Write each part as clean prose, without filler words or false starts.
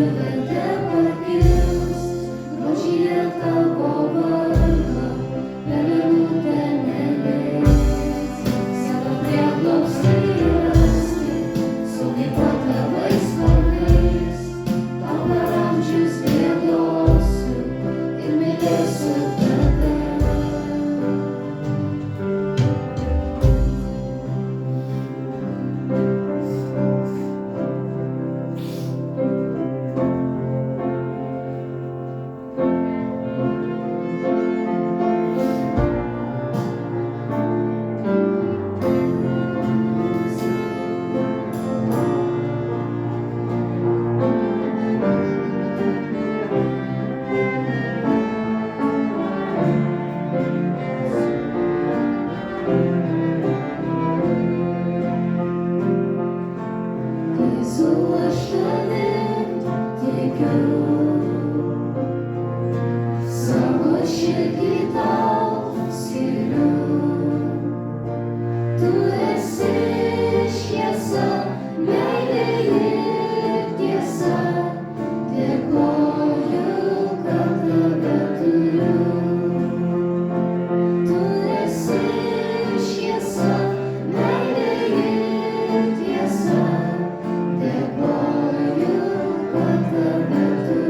privertė pakilst, grožyje tavo vardo, pelenų neleis, savo prieglobstį rasti, saugiai po tavais sparnais, tau per amžius giedosiu ir mylėsiu tave. Jėzau, aš tavim tikiu, savo širdį tau skiriu. Tu esi šviesa, meilė ir tiesa, dėkoju, kad tave turiu. Tu esi šviesa, meilė ir tiesa, dėkoju, kad tave turiu.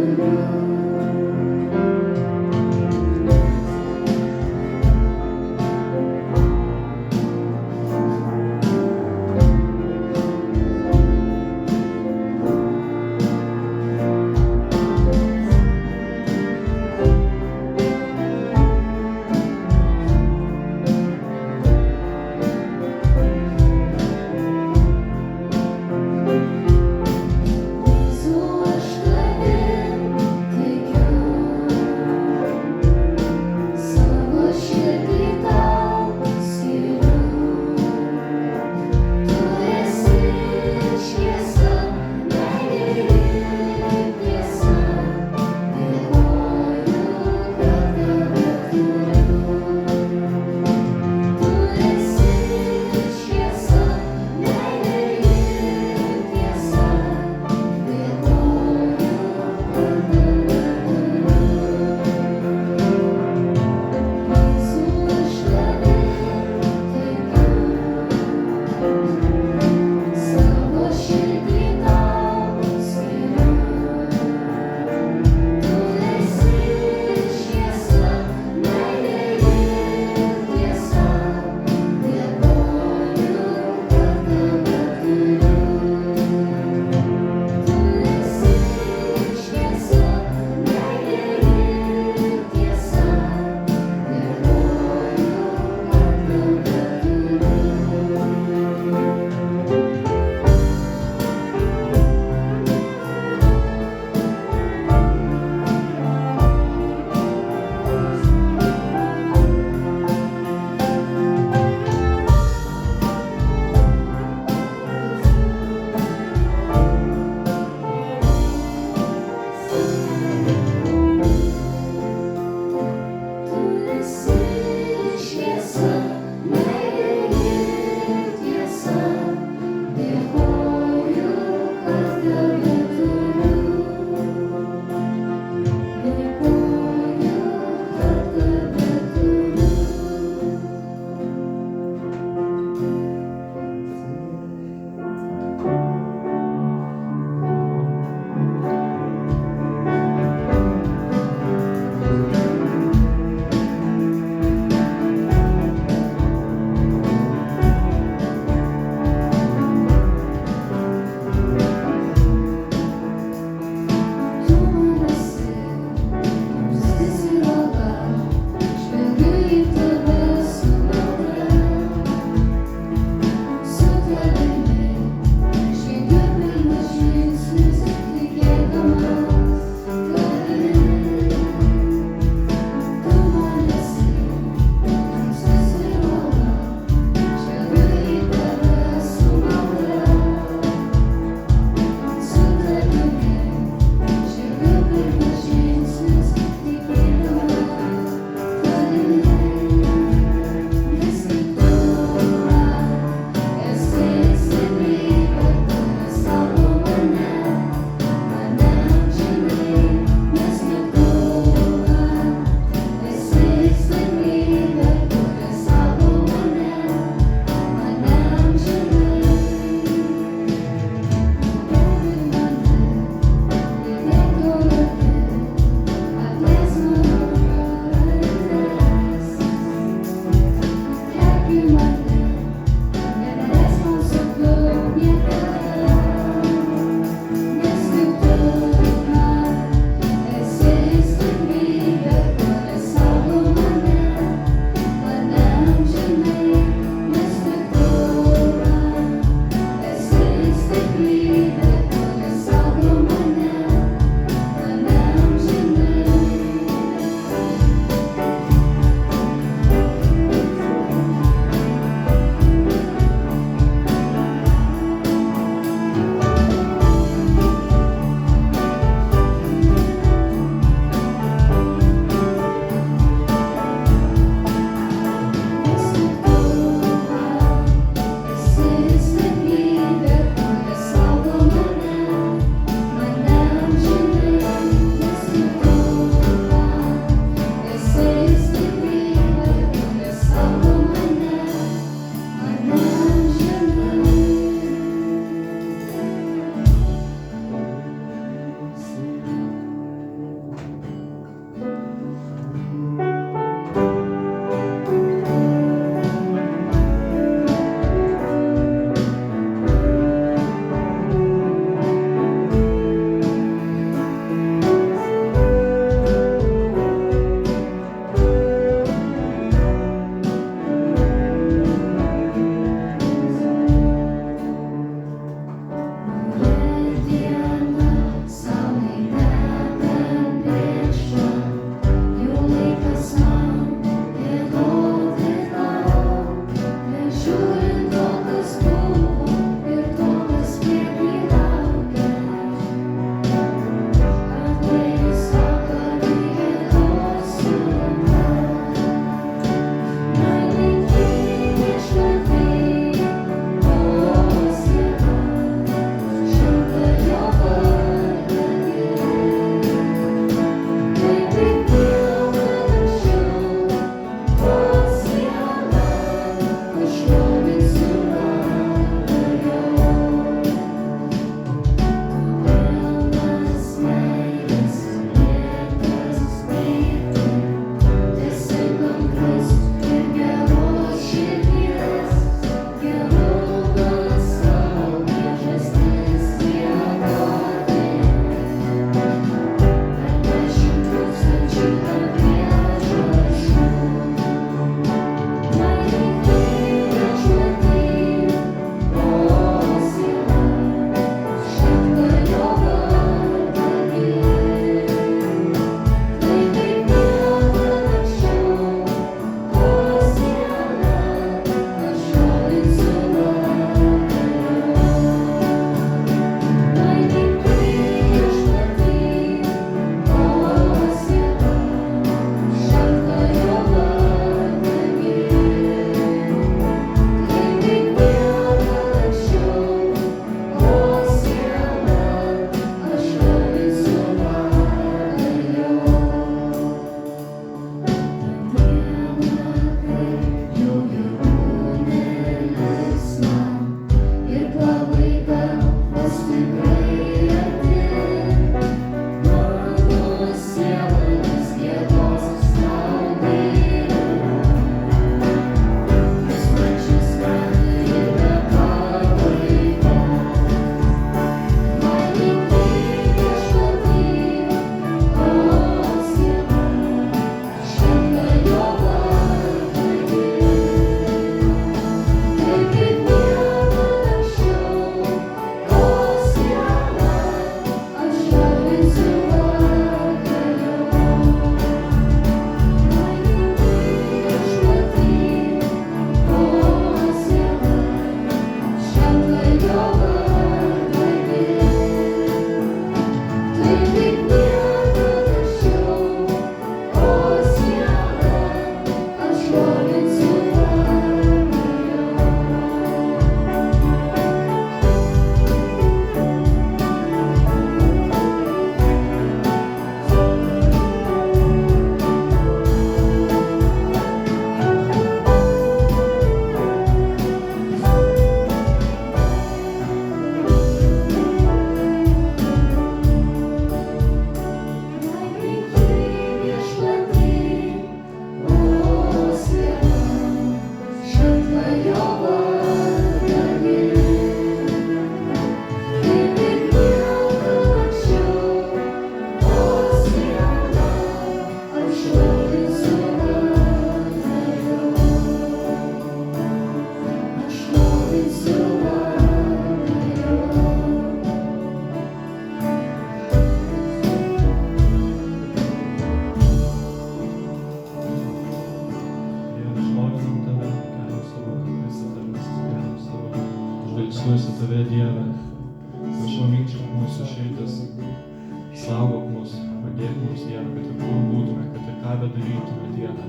apsaugok mus, padėk mums, Dieve, kad ir kur būtume, kad ir ką bedarytume, Dieve,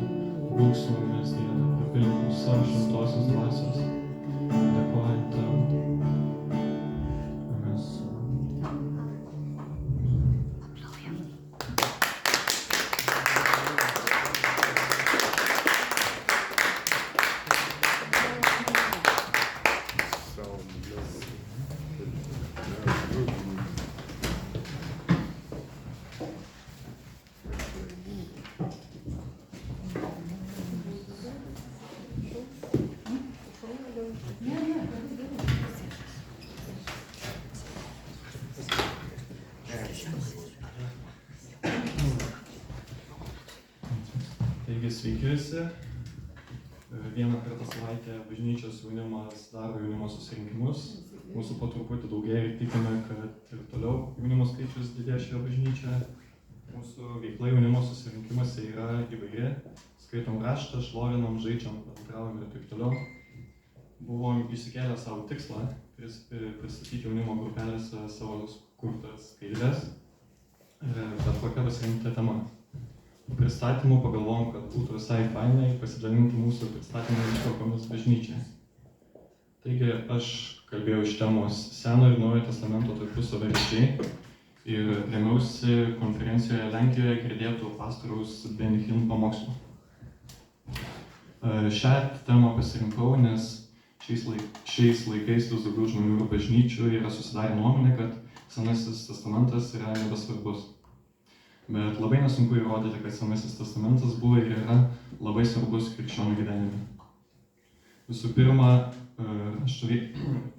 būk su mumis, Dieve, pripildyk mus savo šventosios dvasios. Dėkojam Tau. Amen. Taigi sveiki visi. Vieną kartą savaitę bažnyčios jaunimas daro jaunimo susirinkimus. Mūsų po truputį daugėja ir tikime, kad ir toliau jaunimo skaičius didės šioje bažnyčioje. Mūsų veikla jaunimo susirinkimuose yra įvairi. Skaitom raštą, šlovinam, žaidžiam, bendraujam ir taip toliau. Buvom išsikėlę savo tikslą pristatyti jaunimo grupelėse savo kurtas skaidres, bet kokia pasirinkta tema. Po pristatymų pagalvojom, kad būtų visai fainai pasidalinti mūsų pristatymų ištraukomis bažnyčiai. Taigi aš kalbėjau iš temos Seno ir Naujojo testamento tarpusavio ryšiai ir remiausi konferencijoje Lenkijoje girdėtų pastoriaus Benihim pamokslo. Šią temą pasirinkau, nes šiais laikais vis daugiau žmonių ir bažnyčių yra susidarę nuomonė, kad Senasis testamentas yra nebesvarbus. Bet labai nesunku įrodyti, kad Senasis testamentas buvo ir yra labai svarbus krikščionių gyvenime. Visų pirma,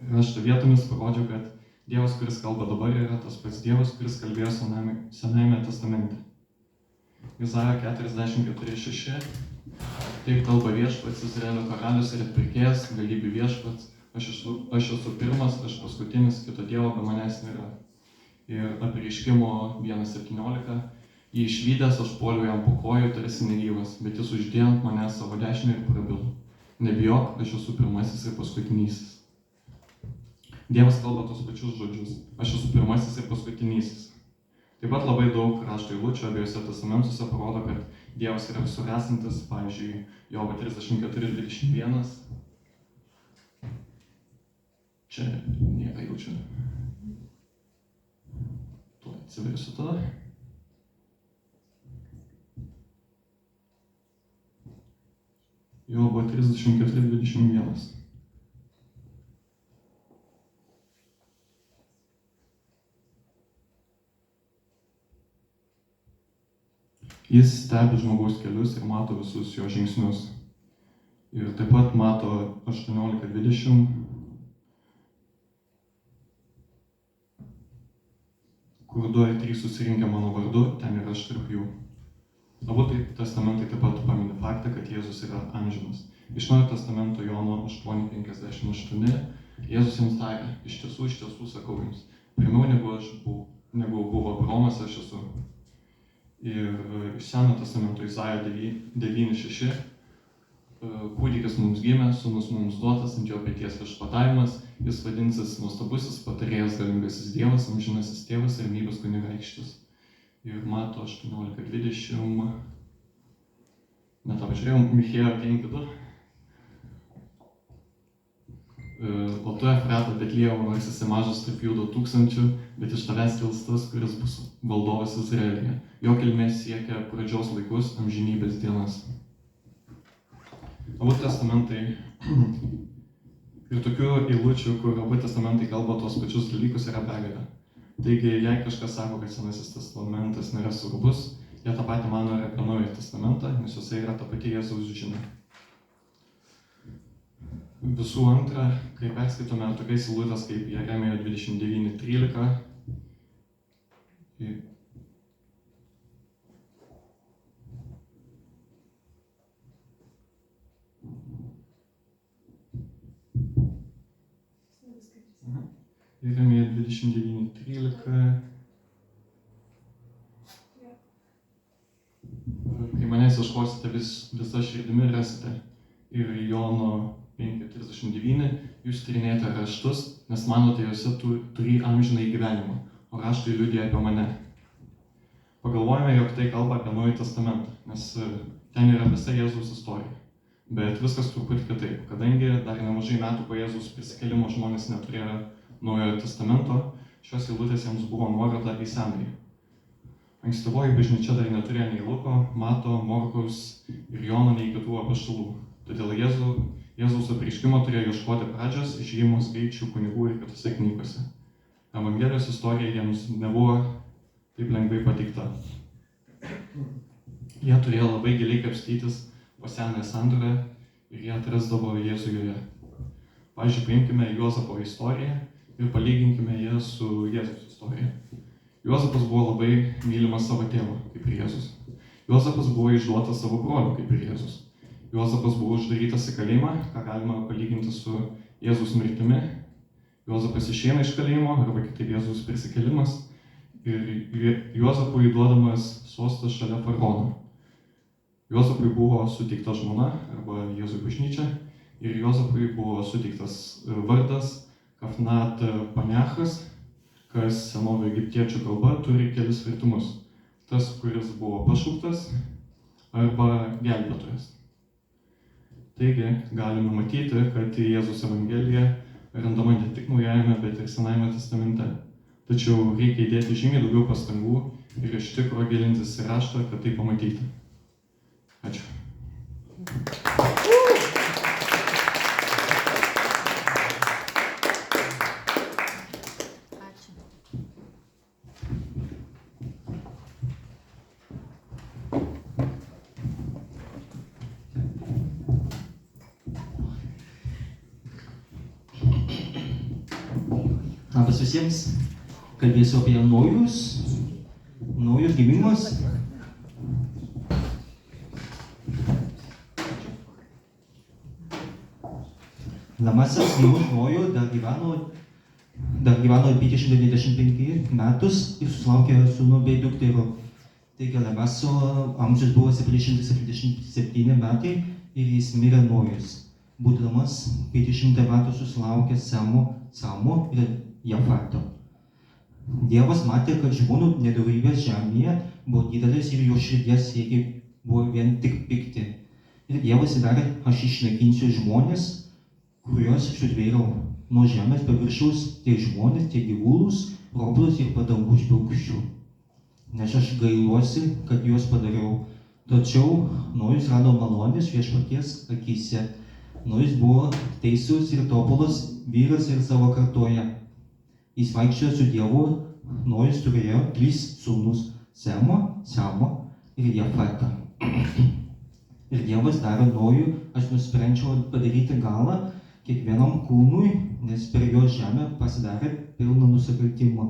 rašto vietomis parodžiau, kad Dievas, kuris kalba dabar, yra tas pats Dievas, kuris kalbėjo Senajame testamente. Izaijo 44:6. Taip kalba Viešpats, Izraelio karalius ir atpirkėjas, galybių Viešpats. Aš esu pirmas, aš paskutinis, kito Dievo be manęs nėra. Ir Apreiškimo 1:17. Jį išvydęs aš puoliau jam po kojų, tarsi negyvas, bet jis uždėjo ant manęs savo dešinę ir prabilo. Nebijok, aš esu pirmasis ir paskutinysis. Dievas kalba tos pačius žodžius. Aš esu pirmasis ir paskutinysis. Taip pat labai daug rašto eilučių abiejose testamentuose parodo, kad Dievas yra visur esantis, pavyzdžiui, Jobo 34:21. Čia nėra eilučių. Tuo atsiversiu tada. Jobo 34:21. Jis stebi žmogaus kelius ir mato visus jo žingsnius. Ir taip pat mato 18:20. Kur 2 ar 3 susirinkę mano vardu, ten ir aš tarp jų. Abu testamentai taip pat pamini faktą, kad Jėzus yra amžinas. Iš Naujojo testamento Jono 8:58 Jėzus jiems tarė, iš tiesų sakau jums, pirmiau negu buvo Abraomas, aš esu. Ir iš Senojo testamento Izaijo 9:6 kūdikis mums gimė, sūnus mums duotas, ant jo peties viešpatavimas, jis vadinsis nuostabusis patarėjas, galingasis Dievas, amžinasis tėvas ir ramybės kunigaikštis. Ir Mato 18:20, net apžiūrėjom, Michėjo 5:2. O tu, Efrata, Betliejau, nors esi mažas tarp Judo tūkstančių, bet iš tavęs kils tas, kuris bus valdovas Izraelyje. Jo kilmė siekia pradžios laikus, amžinybės dienas. Abu testamentai ir tokių eilučių, kur abu testamentai kalba tos pačius dalykus, yra begalė. Taigi, jei kažkas sako, kad Senasis testamentas nėra svarbus, jie tą patį mano ir apie Naująjį testamentą, nes jose yra ta pati Jėzaus žinia. Visų antra, kai perskaitome tokiais eilutės kaip Jeremijo 29:13, Jeremijo 29:13. Kai manęs ieškosite visa širdimi rasite. Ir Jono 5:39. Jūs tyrinėjate raštus, nes manote juose turi amžinąjį gyvenimą, o raštai liudija apie mane. pagalvojame, jog tai kalba apie Naująjį testamentą, nes ten yra visa Jėzaus istorija. Bet viskas truputį kitaip, kadangi dar nemažai metų po Jėzaus prisikėlimo žmonės neturėjo Naujojo testamento, šios eilutės jiems buvo nuoroda į Senąjį. Ankstyvoji bažnyčia dar neturėjo nei Luko, Mato, Morkaus ir Jono, nei kitų apaštalų. Todėl Jėzaus apreiškimo turėjo ieškoti pradžios išėjimo skaičių kunigų ir kitose knygose. Evangelijos istorija jiems nebuvo taip lengvai pateikta. Jie turėjo labai giliai kapstytis po senąją sandorą ir jie atrasdavo Jėzų joje. Pavyzdžiui, paimkime Juozapo istoriją ir palyginkime ją su Jėzaus istorija. Juozapas buvo labai mylimas savo tėvo, kaip ir Jėzus. Juozapas buvo išduotas savo brolių, kaip ir Jėzus. Juozapas buvo uždarytas į kalėjimą, ką galima palyginti su Jėzus mirtimi. Juozapas išeina iš kalėjimo, arba kitaip Jėzus prisikėlimas, ir Juozapui duodamas sostas šalia faraono. Juozapui buvo suteikta žmona, arba Jėzui bažnyčia, ir Juozapui buvo suteiktas vardas Kafnat Panechas, kas senovio egiptiečių kalba turi kelis vertimus. Tas, kuris buvo pašauktas, arba gelbėtojas. Taigi, galime matyti, kad Jėzus Evangelija randama ne tik Naujajame, bet ir Senajame testamente. Tačiau reikia įdėti žymiai daugiau pastangų ir iš tikro gilintis į raštą, kad tai pamatyti. Ačiū. Labas visiems, kalbėsiu apie naujus gimimus. Lamasis gimus Nojų dar gyveno 595 metus ir susilaukė sūnų bei dukterų. Taigi Lamaso amžius buvo 777 metai ir jis mirė Nojus. Būdamas 500 metų susilaukė Samo ir Jafato. Dievas matė, kad žmonių nedorybės žemėje buvo didelis ir jo širdies siekiai buvo vien tik pikti. Ir Dievas įdarė, aš išnaikinsiu žmonės, kuriuos sutvėriau nuo žemės paviršiaus, tiek žmonės, tiek gyvūnus, robotus ir padangų žvilgčių. Nes aš gailiuosi, kad juos padariau. Tačiau Nojus rado malonės viešpaties akyse. Nojus buvo teisus ir tobulas vyras ir savo kartoje. Jis vaikščiojo su Dievu. Nojus turėjo 3 sūnus – Semo ir Jafatą. Ir Dievas darė Nojų, aš nusprendžiau padaryti galą kiekvienam kūnui, nes per jo žemę pasidarė pilną nusikaltimą.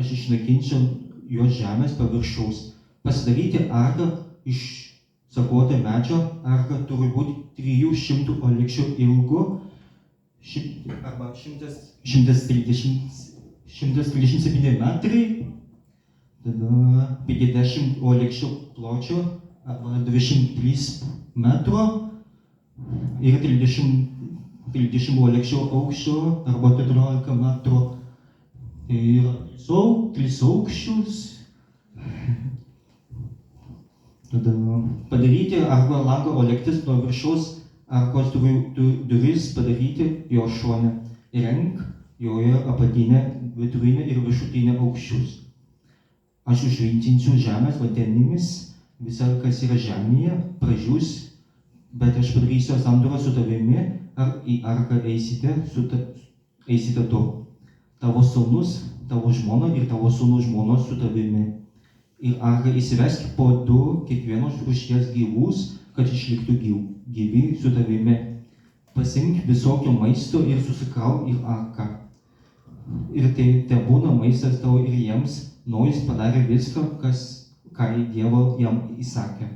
Aš išnaikinsiu jo žemės paviršiaus. Pasidaryti arką iš sakuoto medžio, arka turi būti 300 olekščių ilgo, arba 137 metrai, tada 50 olekščių pločio, arba 23 metro ir 30 olekščių aukščio, arba 14 metrų. Ir 3 aukščius. Tada padaryti arba langą olektis nuo viršaus arkos duris, padaryti jo šone. Įrenk joje apatinę, vidurinę ir viršutinę aukščius. Aš užvintinsiu žemės vandenimis, visa, kas yra žemėje, pražus, bet aš padarysiu sandorą su tavimi, ar į arką eisite tu. Tavo sūnus, tavo žmona ir tavo sūnų žmonos su tavimi. Ir arką įsivesk po 2 kiekvienos rūšies gyvūs, kad išliktų gyvi su tavimi. Pasimk visokio maisto ir susikrauk į arką. Ir tai tebūna maistas tau ir jiems. Nojus padarė viską, ką Dievo jam įsakė.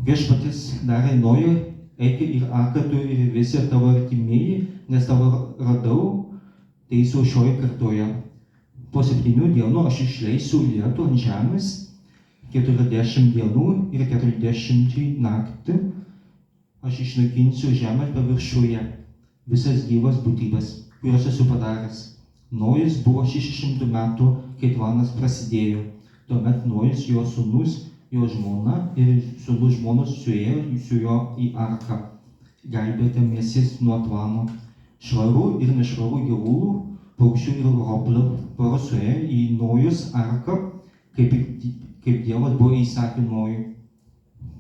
Viešpatis darė Nojui, eik ir arką tu ir visi tavo artimieji, nes tavo radau teisų šioje kartoje. Po 7 dienų aš išleisiu lietų ant žemės, 40 dienų ir 40 naktį. Aš išnaikinsiu žemės paviršiuje visas gyvas būtybės, kurios esu padaręs. Nojus buvo 600 metų, kai tvanas prasidėjo. Tuomet Nojus, jo sūnus, jo žmona ir sūnus žmonos suėjo su juo į arką, gelbėdamiesi nuo tvano. Švarų ir nešvarų gyvūnų, paukščių ir roplių pora suėjo į Nojus arką, kaip Dievas buvo įsakė Nojui.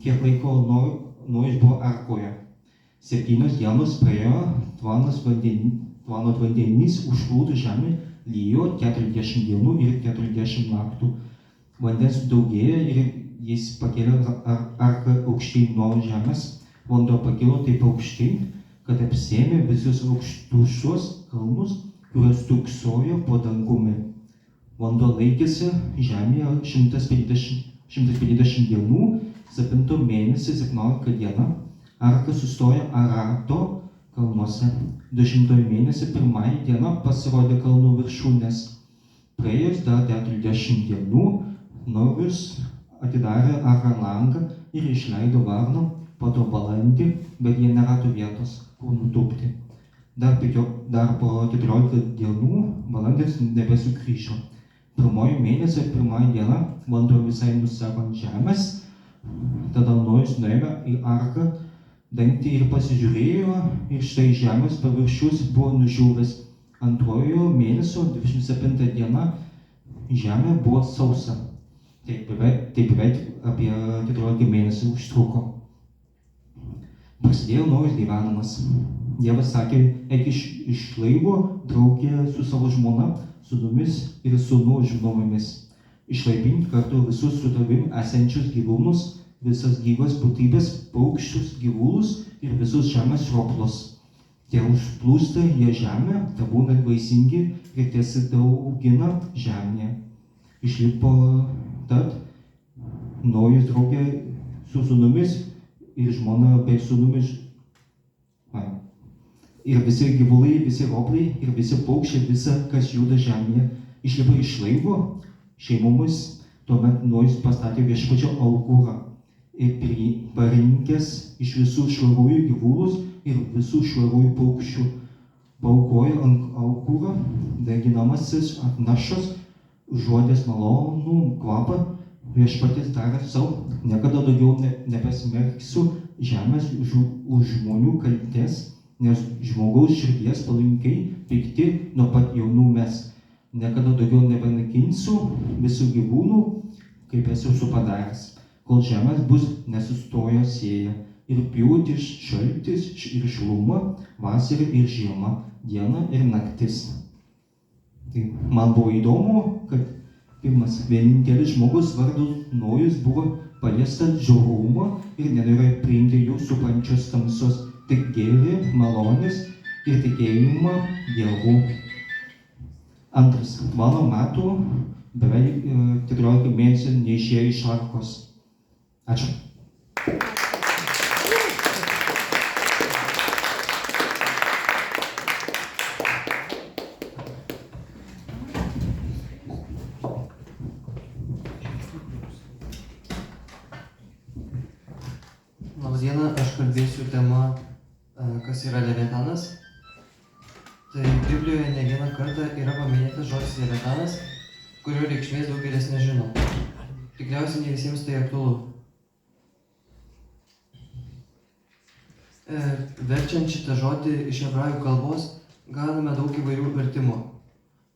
Kiek laiko Nojus buvo arkoje? 7 dienos praėjo, tvano vandenys užplūdo žemę, lijo 40 dienų ir 40 naktų. Vandens daugėjo ir jis pakėlė arką aukštyn nuo žemės. Vanduo pakilo taip aukštyn, kad apsėmė visus aukštuosius kalnus, kuriuos stūksojo po dangumi. Vanduo laikėsi žemėje 150 dienų, 7 mėnesį 17 dieną. Arka sustojo Arato kalnuose. 10 mėnesį 1 dieną pasirodė kalnų viršūnės. Praėjus dar 40 dienų, Nojus atidarė arką langą ir išleido varną, po to balandį, bet jie nerado vietos, kur nutūpti. Dar po 14 dienų balandis nebesugrįžo. 1 mėnesio 1 diena vanduo visai nuseko ant žemės. Tada Nojus nuėjo į arką dangtį ir pasižiūrėjo, ir štai žemės paviršius buvo nužuvęs. 2 mėnesio 27 diena žemė buvo sausa. Tai beveik apie 14 mėnesių užtruko. Prasidėjo naujas gyvenimas. Dievas sakė, eik iš laivo draugė su savo žmona, sūnumis ir sūnų žmonomis. Išlaipink kartu visus su tavim esančius gyvūnus, visas gyvas būtybės, paukščius, gyvūnus ir visus žemės roplus. Tie užplūsta jie žemę, te būna vaisingi ir tesidaugina žemėje. Išlipo tad Nojus draugė su sūnumis ir žmona bei sūnumis. Ir visi gyvuliai, visi ropliai ir visi paukščiai, visa, kas juda žemėje, išlipo iš laivo šeimomis. Tuomet Nojus pastatė viešpačio alkūrą ir parinkęs iš visų švarųjų gyvūnus ir visų švarųjų paukščių paaukojo ant alkūrą deginamasis atnašas, užuodęs malonų kvapą. Viešpatis tarė sau, niekada daugiau nepasmerksiu žemės už žmonių kaltes, nes žmogaus širdies palinkiai pikti nuo pat jaunų mes. Niekada daugiau nebenakinsiu visų gyvūnų, kaip esu padaręs, kol žemės bus nesustojo sėja ir pjūtis, šaltis ir šiluma, vasara ir žiema, diena ir naktis. Tai man buvo įdomu, kad pirmas vienintelis žmogus vardu Nojus buvo paliestas žiaurumo ir nenorėjo priimti jų supančios tamsos, tik gėrį, malonės ir tikėjimą Dievu. Antras, tvano metų beveik 14 mėnesių neišėjo iš arkos. Ačiū. Labadiena, aš kalbėsiu tema, kas yra Leviatanas. Tai Biblijoje ne vieną kartą yra paminėtas žodis Leviatanas, kurio reikšmės daugelis nežino. Tikriausiai ne visiems tai aktualu. Verčiant šitą žodį iš hebrajų kalbos gauname daug įvairių vertimų.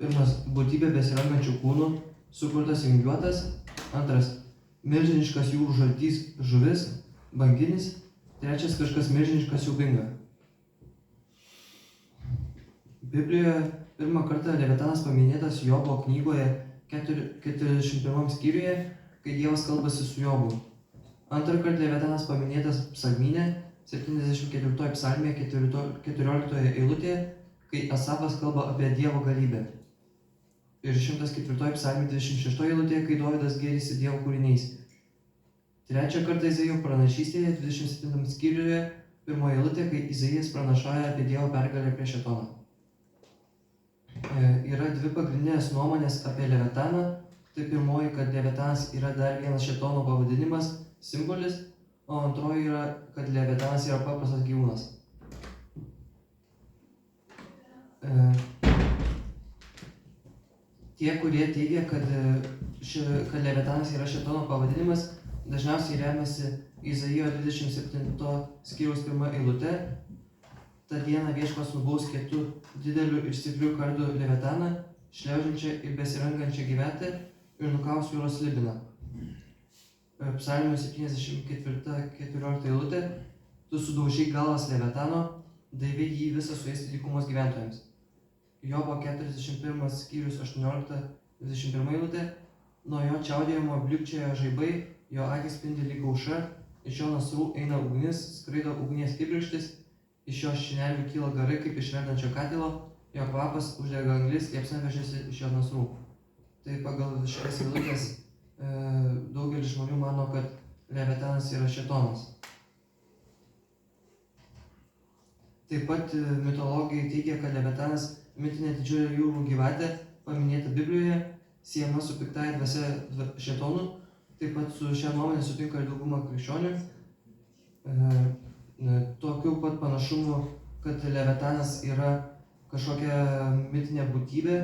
Pirmas, būtybė besirangančių kūnų, sukurtas vingiuotas. Antras, milžiniškas jūrų žaltys žuvis, banginis. Trečias, kažkas milžiniškas siaubinga. Biblijoje pirmą kartą Leviatanas paminėtas Jobo knygoje 41 skyriuje, kai Dievas kalbasi su Jobu. Antrą kartą Leviatanas paminėtas psalmyne 74 psalmėje 14 eilutėje, kai Asafas kalba apie Dievo galybę. Ir 104 psalmė 26 eilutėje, kai Dovydas gėrisi Dievo kūriniais. Trečią kartą Izaijo pranašystėje 27 skyriuje, pirmoje eilutėje, kai Izaijas pranašauja apie Dievo pergalę prieš Šėtoną. Yra dvi pagrindinės nuomonės apie Leviataną. Tai pirmoji, kad Leviatanas yra dar vienas Šėtono pavadinimas, simbolis, o antroji yra, kad Leviatanas yra paprastas gyvūnas. Tie, kurie teigia, kad kad Leviatanas yra šėtono pavadinimas, dažniausiai remiasi Izaijo 27 skyriaus 1 eilute. Ta diena Viešpats nubaus kietu, dideliu ir stipriu kardu Leviataną, šliaužiančią ir besirangančią gyvatę ir nukaus jūros slibiną. Psalmių 74:14 eilutė. Tu sudaužai galvas Leviatano, davei jį visą suėsti dykumos gyventojams. Jobo 41 skyrius 18-21 eilutė. Nuo jo čiaudėjimo bliūkčioja žaibai, jo akis spindi lyg aušra, iš jo nasrų eina ugnis, skraido ugnies kibirkštis, iš jo šinelių kyla garai kaip iš verdančio katilo, jo kvapas uždega anglis, liepsna vežiasi iš jo nasrų. Tai pagal šias eilutės daugelis žmonių mano, kad Leviatanas yra šėtonas. Taip pat mitologai teigia, kad Leviatanas mitinė didžiulė jūrų gyvatė, paminėta Biblijoje, siejama su piktąja dvasia šėtonu. Taip pat su šią nuomonę sutinka ir dauguma krikščionių. Tokių pat panašumų, kad Leviatanas yra kažkokia mitinė būtybė,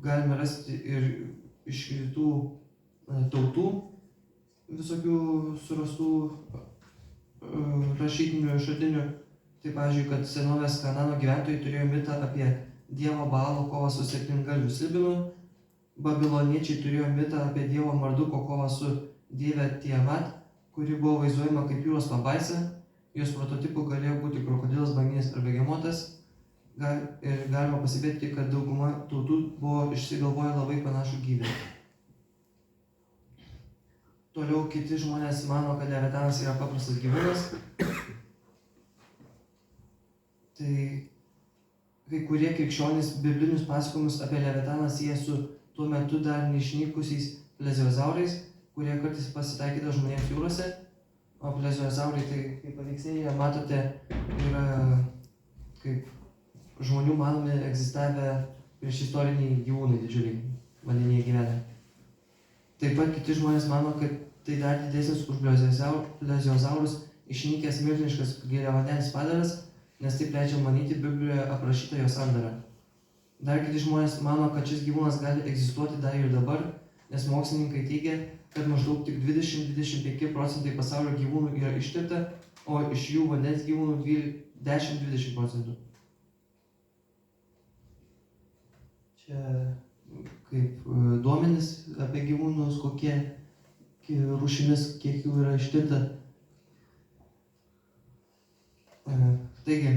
galime rasti ir iš kitų tautų visokių surastų rašytinių šaltinių. Tai pavyzdžiui, kad senovės Kanano gyventojai turėjo mitą apie dievo Baalo kovą su septyngalviu slibinu, babiloniečiai turėjo mitą apie dievo Marduko kovą su dieve Tiamat, kuri buvo vaizduojama kaip jūros pabaisa, jos prototipų galėjo būti krokodilas, banginis ar begemotas. Ir galima pasibėti, kad dauguma tautų buvo išsigalvoję labai panašų gyvį. Toliau kiti žmonės mano, kad Leviatanas yra paprastas gyvūnas. Tai kai kurie krikščionys biblinius pasakojimus apie Leviataną sieja su tuo metu dar neišnykusiais plezioazaurais, kurie kartais pasitaikydavo žmonėms jūrose. O plezioazaurai, tai kaip paveikslėje matote, yra kaip žmonių manomi egzistavę prieš istoriniai gyvūnai didžiuliai vandenyje gyvenę. Taip pat kiti žmonės mano, kad tai dar didesnis už plezioazaurus išnykęs milžiniškas gėliavandenis padaras, nes taip leidžia manyti Biblijoje aprašytą jo sandarą. Dar kiti žmonės mano, kad šis gyvūnas gali egzistuoti dar ir dabar, nes mokslininkai teigia, kad maždaug tik 20–25% pasaulio gyvūnų yra ištirta, o iš jų vandens gyvūnų 10–20%. Čia kaip duomenys apie gyvūnus, kokie rūšimis, kiek jų yra ištirta. Taigi,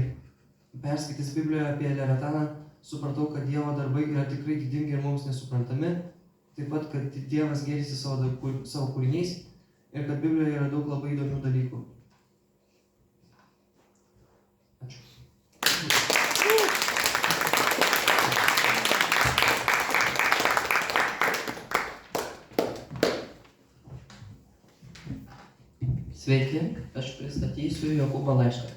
perskaitęs Biblijoje apie Leviataną, supratau, kad Dievo darbai yra tikrai didingi ir mums nesuprantami, taip pat, kad Dievas gėrisi savo kūriniais ir kad Biblijoje yra daug labai įdomių dalykų. Ačiū. Sveiki, aš pristatysiu Jokūbo laišką.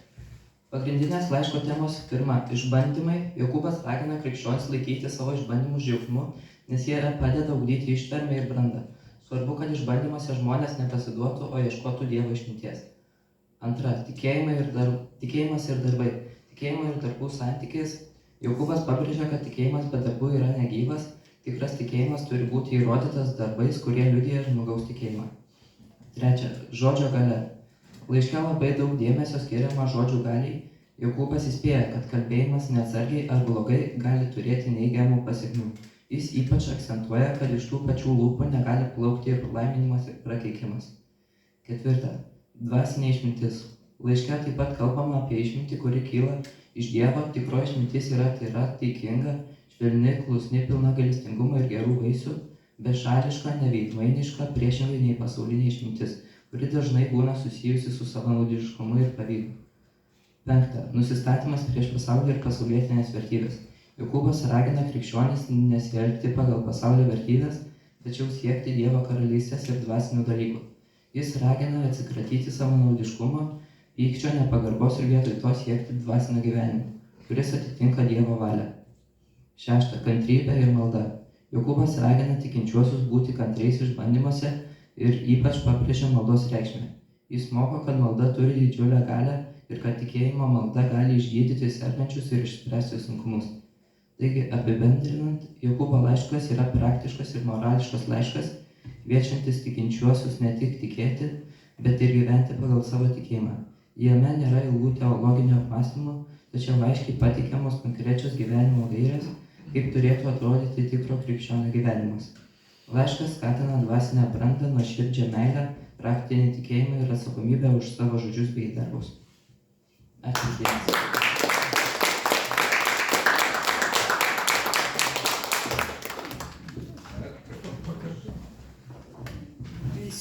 Pagrindinės laiško temos: pirma, išbandymai. Jokūbas ragina krikščionis laikyti savo išbandymus džiaugsmu, nes jie padeda ugdyti ištvermę ir brandą. Svarbu, kad išbandymuose žmonės nepasiduotų, o ieškotų Dievo išminties. Antra, tikėjimas ir darbai. Tikėjimo ir darbų santykis. Jokūbas pabrėžia, kad tikėjimas be darbų yra negyvas. Tikras tikėjimas turi būti įrodytas darbais, kurie liudija žmogaus tikėjimą. Trečia, žodžio galia. Laiške labai daug dėmesio skiriama žodžių galiai. Jokūbas įspėja, kad kalbėjimas neatsargiai ar blogai gali turėti neigiamų pasekmių. Jis ypač akcentuoja, kad iš tų pačių lūpų negali plaukti ir laiminimas ir prakeikimas. Ketvirta, dvasinė išmintis. Laiške taip pat kalbama apie išmintį, kuri kyla iš Dievo. Tikroji išmintis yra tyra, taikinga, švelni, klusni, pilna gailestingumo ir gerų vaisių, bešališka, neveidmainiška, priešingai nei pasaulinė išmintis, kuri dažnai būna susijusi su savanaudiškumu ir pavydu. Penkta, nusistatymas prieš pasaulį ir pasaulietinės vertybės. Jokūbas ragina krikščionis nesielgti pagal pasaulio vertybės, tačiau siekti Dievo karalystės ir dvasinių dalykų. Jis ragina atsikratyti savanaudiškumo, pykčio, nepagarbos ir vietoj to siekti dvasinio gyvenimo, kuris atitinka Dievo valią. Šešta, kantrybė ir malda. Jokūbas ragina tikinčiuosius būti kantriais išbandymuose ir ypač pabrėžia maldos reikšmę. Jis moko, kad malda turi didžiulę galią ir kad tikėjimo malda gali išgydyti sergančius ir išspręsti sunkumus. Taigi, apibendrinant, Jokūbo laiškas yra praktiškas ir morališkas laiškas, kviečiantis tikinčiuosius ne tik tikėti, bet ir gyventi pagal savo tikėjimą. Jame nėra ilgų teologinių apmąstymų, tačiau aiškiai pateikiamos konkrečios gyvenimo gairės, kaip turėtų atrodyti tikro krikščionio gyvenimas. Laiškas skatina dvasinę brandą, nuoširdžią meilę, praktinį tikėjimą ir atsakomybę už savo žodžius bei darbus. Ačiū už dėmesį.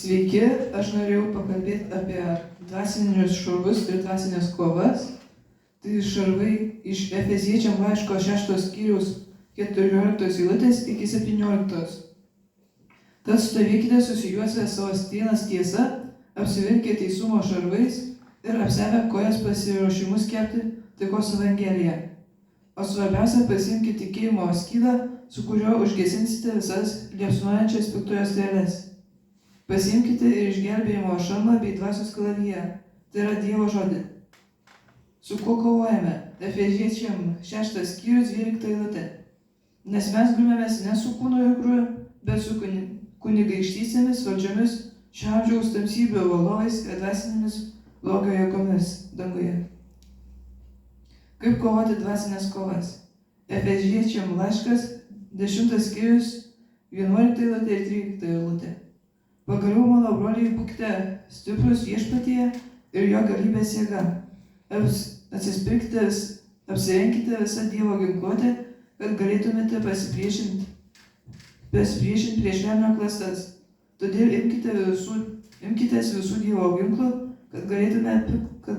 Sveiki, aš norėjau pakalbėti apie dvasinius šarvus ir dvasinės kovas. Tai šarvai iš Efeziečiam laiško 6 skyriaus 14 eilutės iki 17. Tad stovėkite susijuosę savo stienas tiesa, apsivilkę teisumo šarvais ir apsevę kojas pasiruošimu skelbti taikos evangeliją. O svarbiausia, pasiimkite tikėjimo skydą, su kuriuo užgesinsite visas liepsnojančias piktojo strėles. Pasiimkite ir išgelbėjimo šalmą bei dvasios kalaviją, tai yra Dievo žodį. Su kuo kovojame? Efeziečiam 6 skyrius 12 eilutė. Nes mes grumėmės ne su kūnu ir krauju, bet su kunigaikštystėmis, valdžiomis, šio amžiaus tamsybių valdovais ir dvasinėmis blogio jėgomis danguje. Kaip kovoti dvasinės kovas? Efeziečiam laiškas 10 skyrius 11 eilutė ir 13 eilutė. Pagaliau, mano broliai, būkite stiprus viešpatyje ir jo galybės jėga. Atsispirkite, apsirenkite visą Dievo ginkluotę, kad galėtumėte pasipriešinti prieš velnio klastas. Todėl imkitės visų Dievo ginklų, kad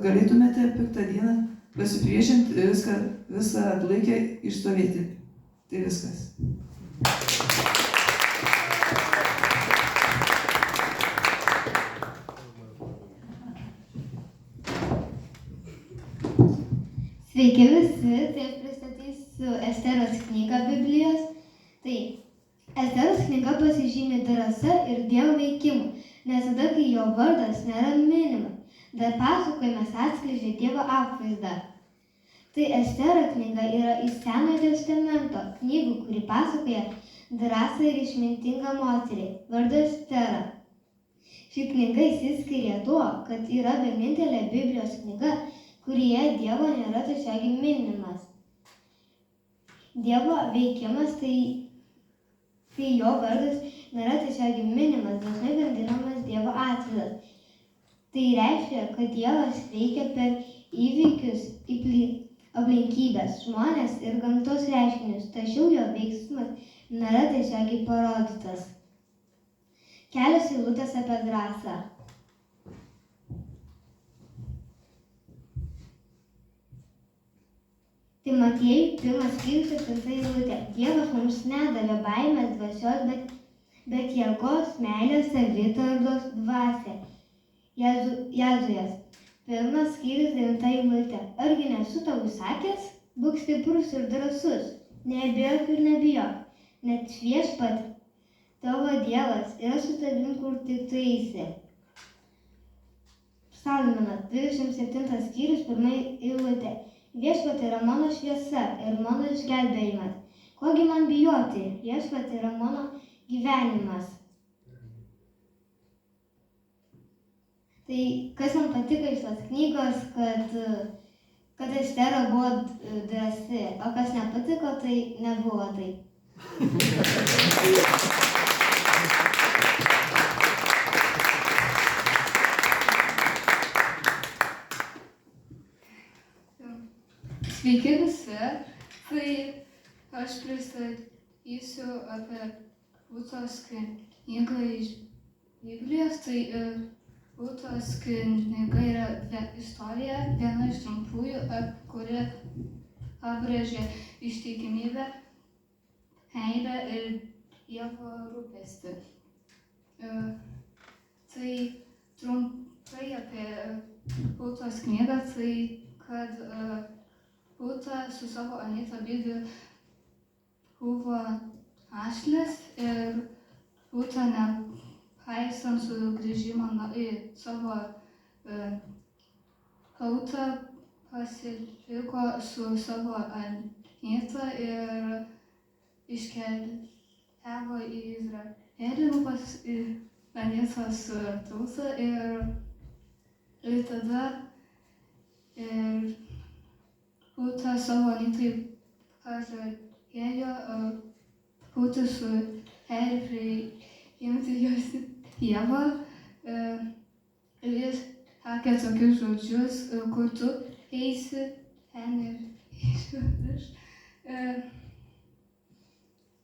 galėtumėte piktą dieną pasipriešinti ir visą atlaikę išstovėti. Tai viskas. Sveiki visi, tai aš pristatysiu Esteros knygą Biblijos. Tai Esteros knyga pasižymi drąsa ir Dievo veikimu, nes tada, kai jo vardas nėra minimas, dar pasakojimas atskleidžia Dievo apvaizdą. Tai Estero knyga yra iš Senojo testamento knygų, kuri pasakoja drąsą ir išmintingą moterį, vardu Estera. Ši knyga išsiskiria tuo, kad yra vienintelė Biblijos knyga, kurioje Dievo nėra tiesiogiai minimas. Dievo veikimas, tai jo vardas nėra tiesiogiai minimas, dažnai vadinamas Dievo atvaizdas. Tai reiškia, kad Dievas veikia per įvykius, aplinkybės, žmonės ir gamtos reiškinius, tačiau jo veiksmas nėra tiesiogiai parodytas. Kelios eilutės apie drąsą. Timotiejui 1 skyrius 7 eilutė. Dievas mums nedavė baimės dvasios, bet jėgos, meilės, savitardos dvasia. Jėzujas 1 skyrius 9 eilutė. Argi nesu tau sakęs, būk stiprus ir drąsus, nebijok ir nebijok, net viešpat tavo Dievas yra su tavim, kur tik tu eisi. Psalminas 27 skyrius 1 eilutė. Viešpat yra mano šviesa ir mano išgelbėjimas. Kogi man bijoti? Viešpat yra mano gyvenimas. Tai kas man patiko iš tos knygos, kad Estera buvo drąsi, o kas nepatiko, tai nebuvo tai. Sveiki visi, tai aš pristatysiu apie Rūtos knygą iš Biblijos. Tai Rūtos knyga yra istorija, viena iš trumpųjų, kuri pabrėžia ištikimybę, meilę ir Dievo rūpestį. Tai trumpai apie Rūtos knygą, tai kad Rūta su savo Anyta Bibi buvo našlės ir Rūta nepaisant sugrįžimo į savo tautą pasiliko su savo Nytą ir iškeliavo į Izraelį pas Anytos tautą ir tada Rūta savo Anytai pažadėjo būti su ir priimti jos Dievą. Ir jis sakė tokius žodžius, kur tu eisi ten ir išvirš,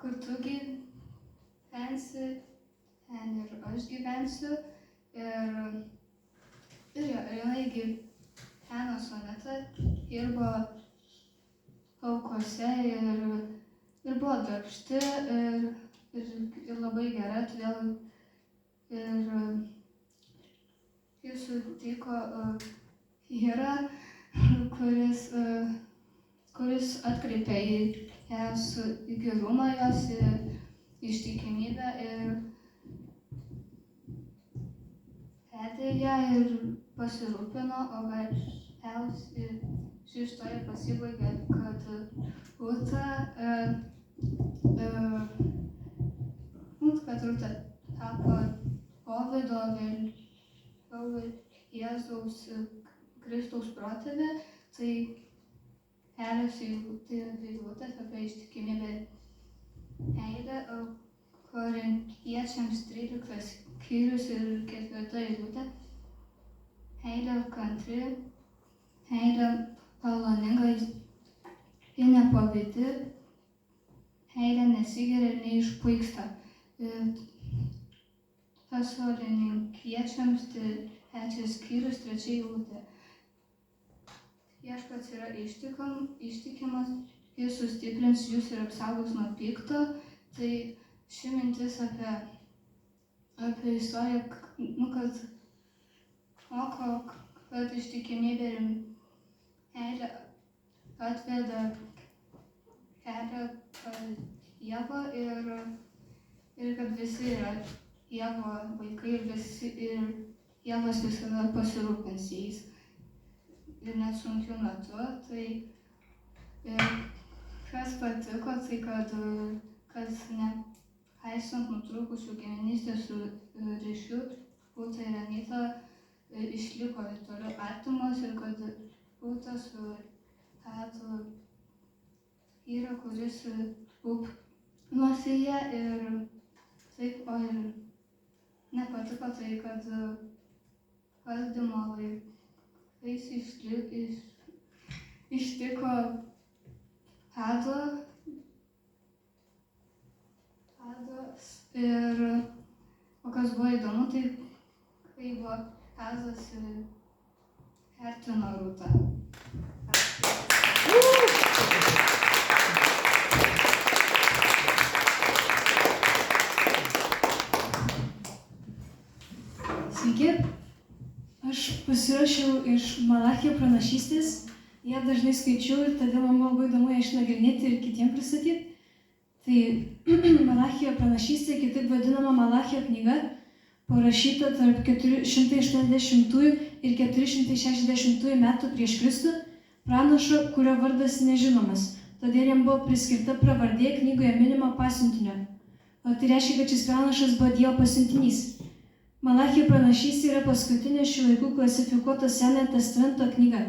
kur tu gyvensi, ten ir aš gyvensiu. Ir jinai gyveno su Anita, dirbo laukose ir buvo darbšti ir labai gera, todėl jis sutiko vyrą, kuris atkreipė į jas gerumą, jos ištikimybę ir vedė ją ir pasirūpino, o galiausiai ši istorija pasibaigė, kad Rūta tapo Dovydo vėliau Jėzaus Kristaus protėvė, tai kelios eilutės apie ištikimybę meilę, Korintiečiams 13 skyrius ir 4 eilutė. Meilė kantri, meilė maloninga, ji nepavydi, meilė nesigeria ir neišpuiksta. Tesaloninkiečiams 3 skyrius 3 eilutė. Viešpats yra ištikimas, jis sustiprins jūs ir apsaugos nuo pikto. Tai ši mintis apie istoriją, kad moko, kad ištikimybė ir meilė atveda kelią pas Dievą ir kad visi yra Dievo vaikai ir Dievas visada pasirūpins jais. Ir net sunkiu metu, tai kas patiko, tai kad nepaisant nutrūkusių giminystės ryšių, Rūta ir Anyta išliko ir toliau artimos ir kad Rūta surado vyrą, kuris rūpinosi ją ir taip, o ir nepatiko tai, kad valdymo laikais ištiko Ados ir o kas buvo įdomu, tai kai buvo Adas vertino Rūtą. Sveiki, aš pasirašiau iš Malachijo pranašystės, ją dažnai skaičiau ir todėl man buvo labai įdomu ją išnagrinėti ir kitiems pristatyti. Tai Malachijo pranašystė, kitaip vadinama Malachijo knyga, parašyta tarp 480 ir 460 metų prieš Kristų, pranašo, kurio vardas nežinomas, todėl jam buvo priskirta pravardė knygoje minima pasiuntinio. O tai reiškia, kad šis pranašas buvo Dievo pasiuntinys. Malachijo pranašystė yra paskutinė šių laikų klasifikuota Senojo testamento knyga.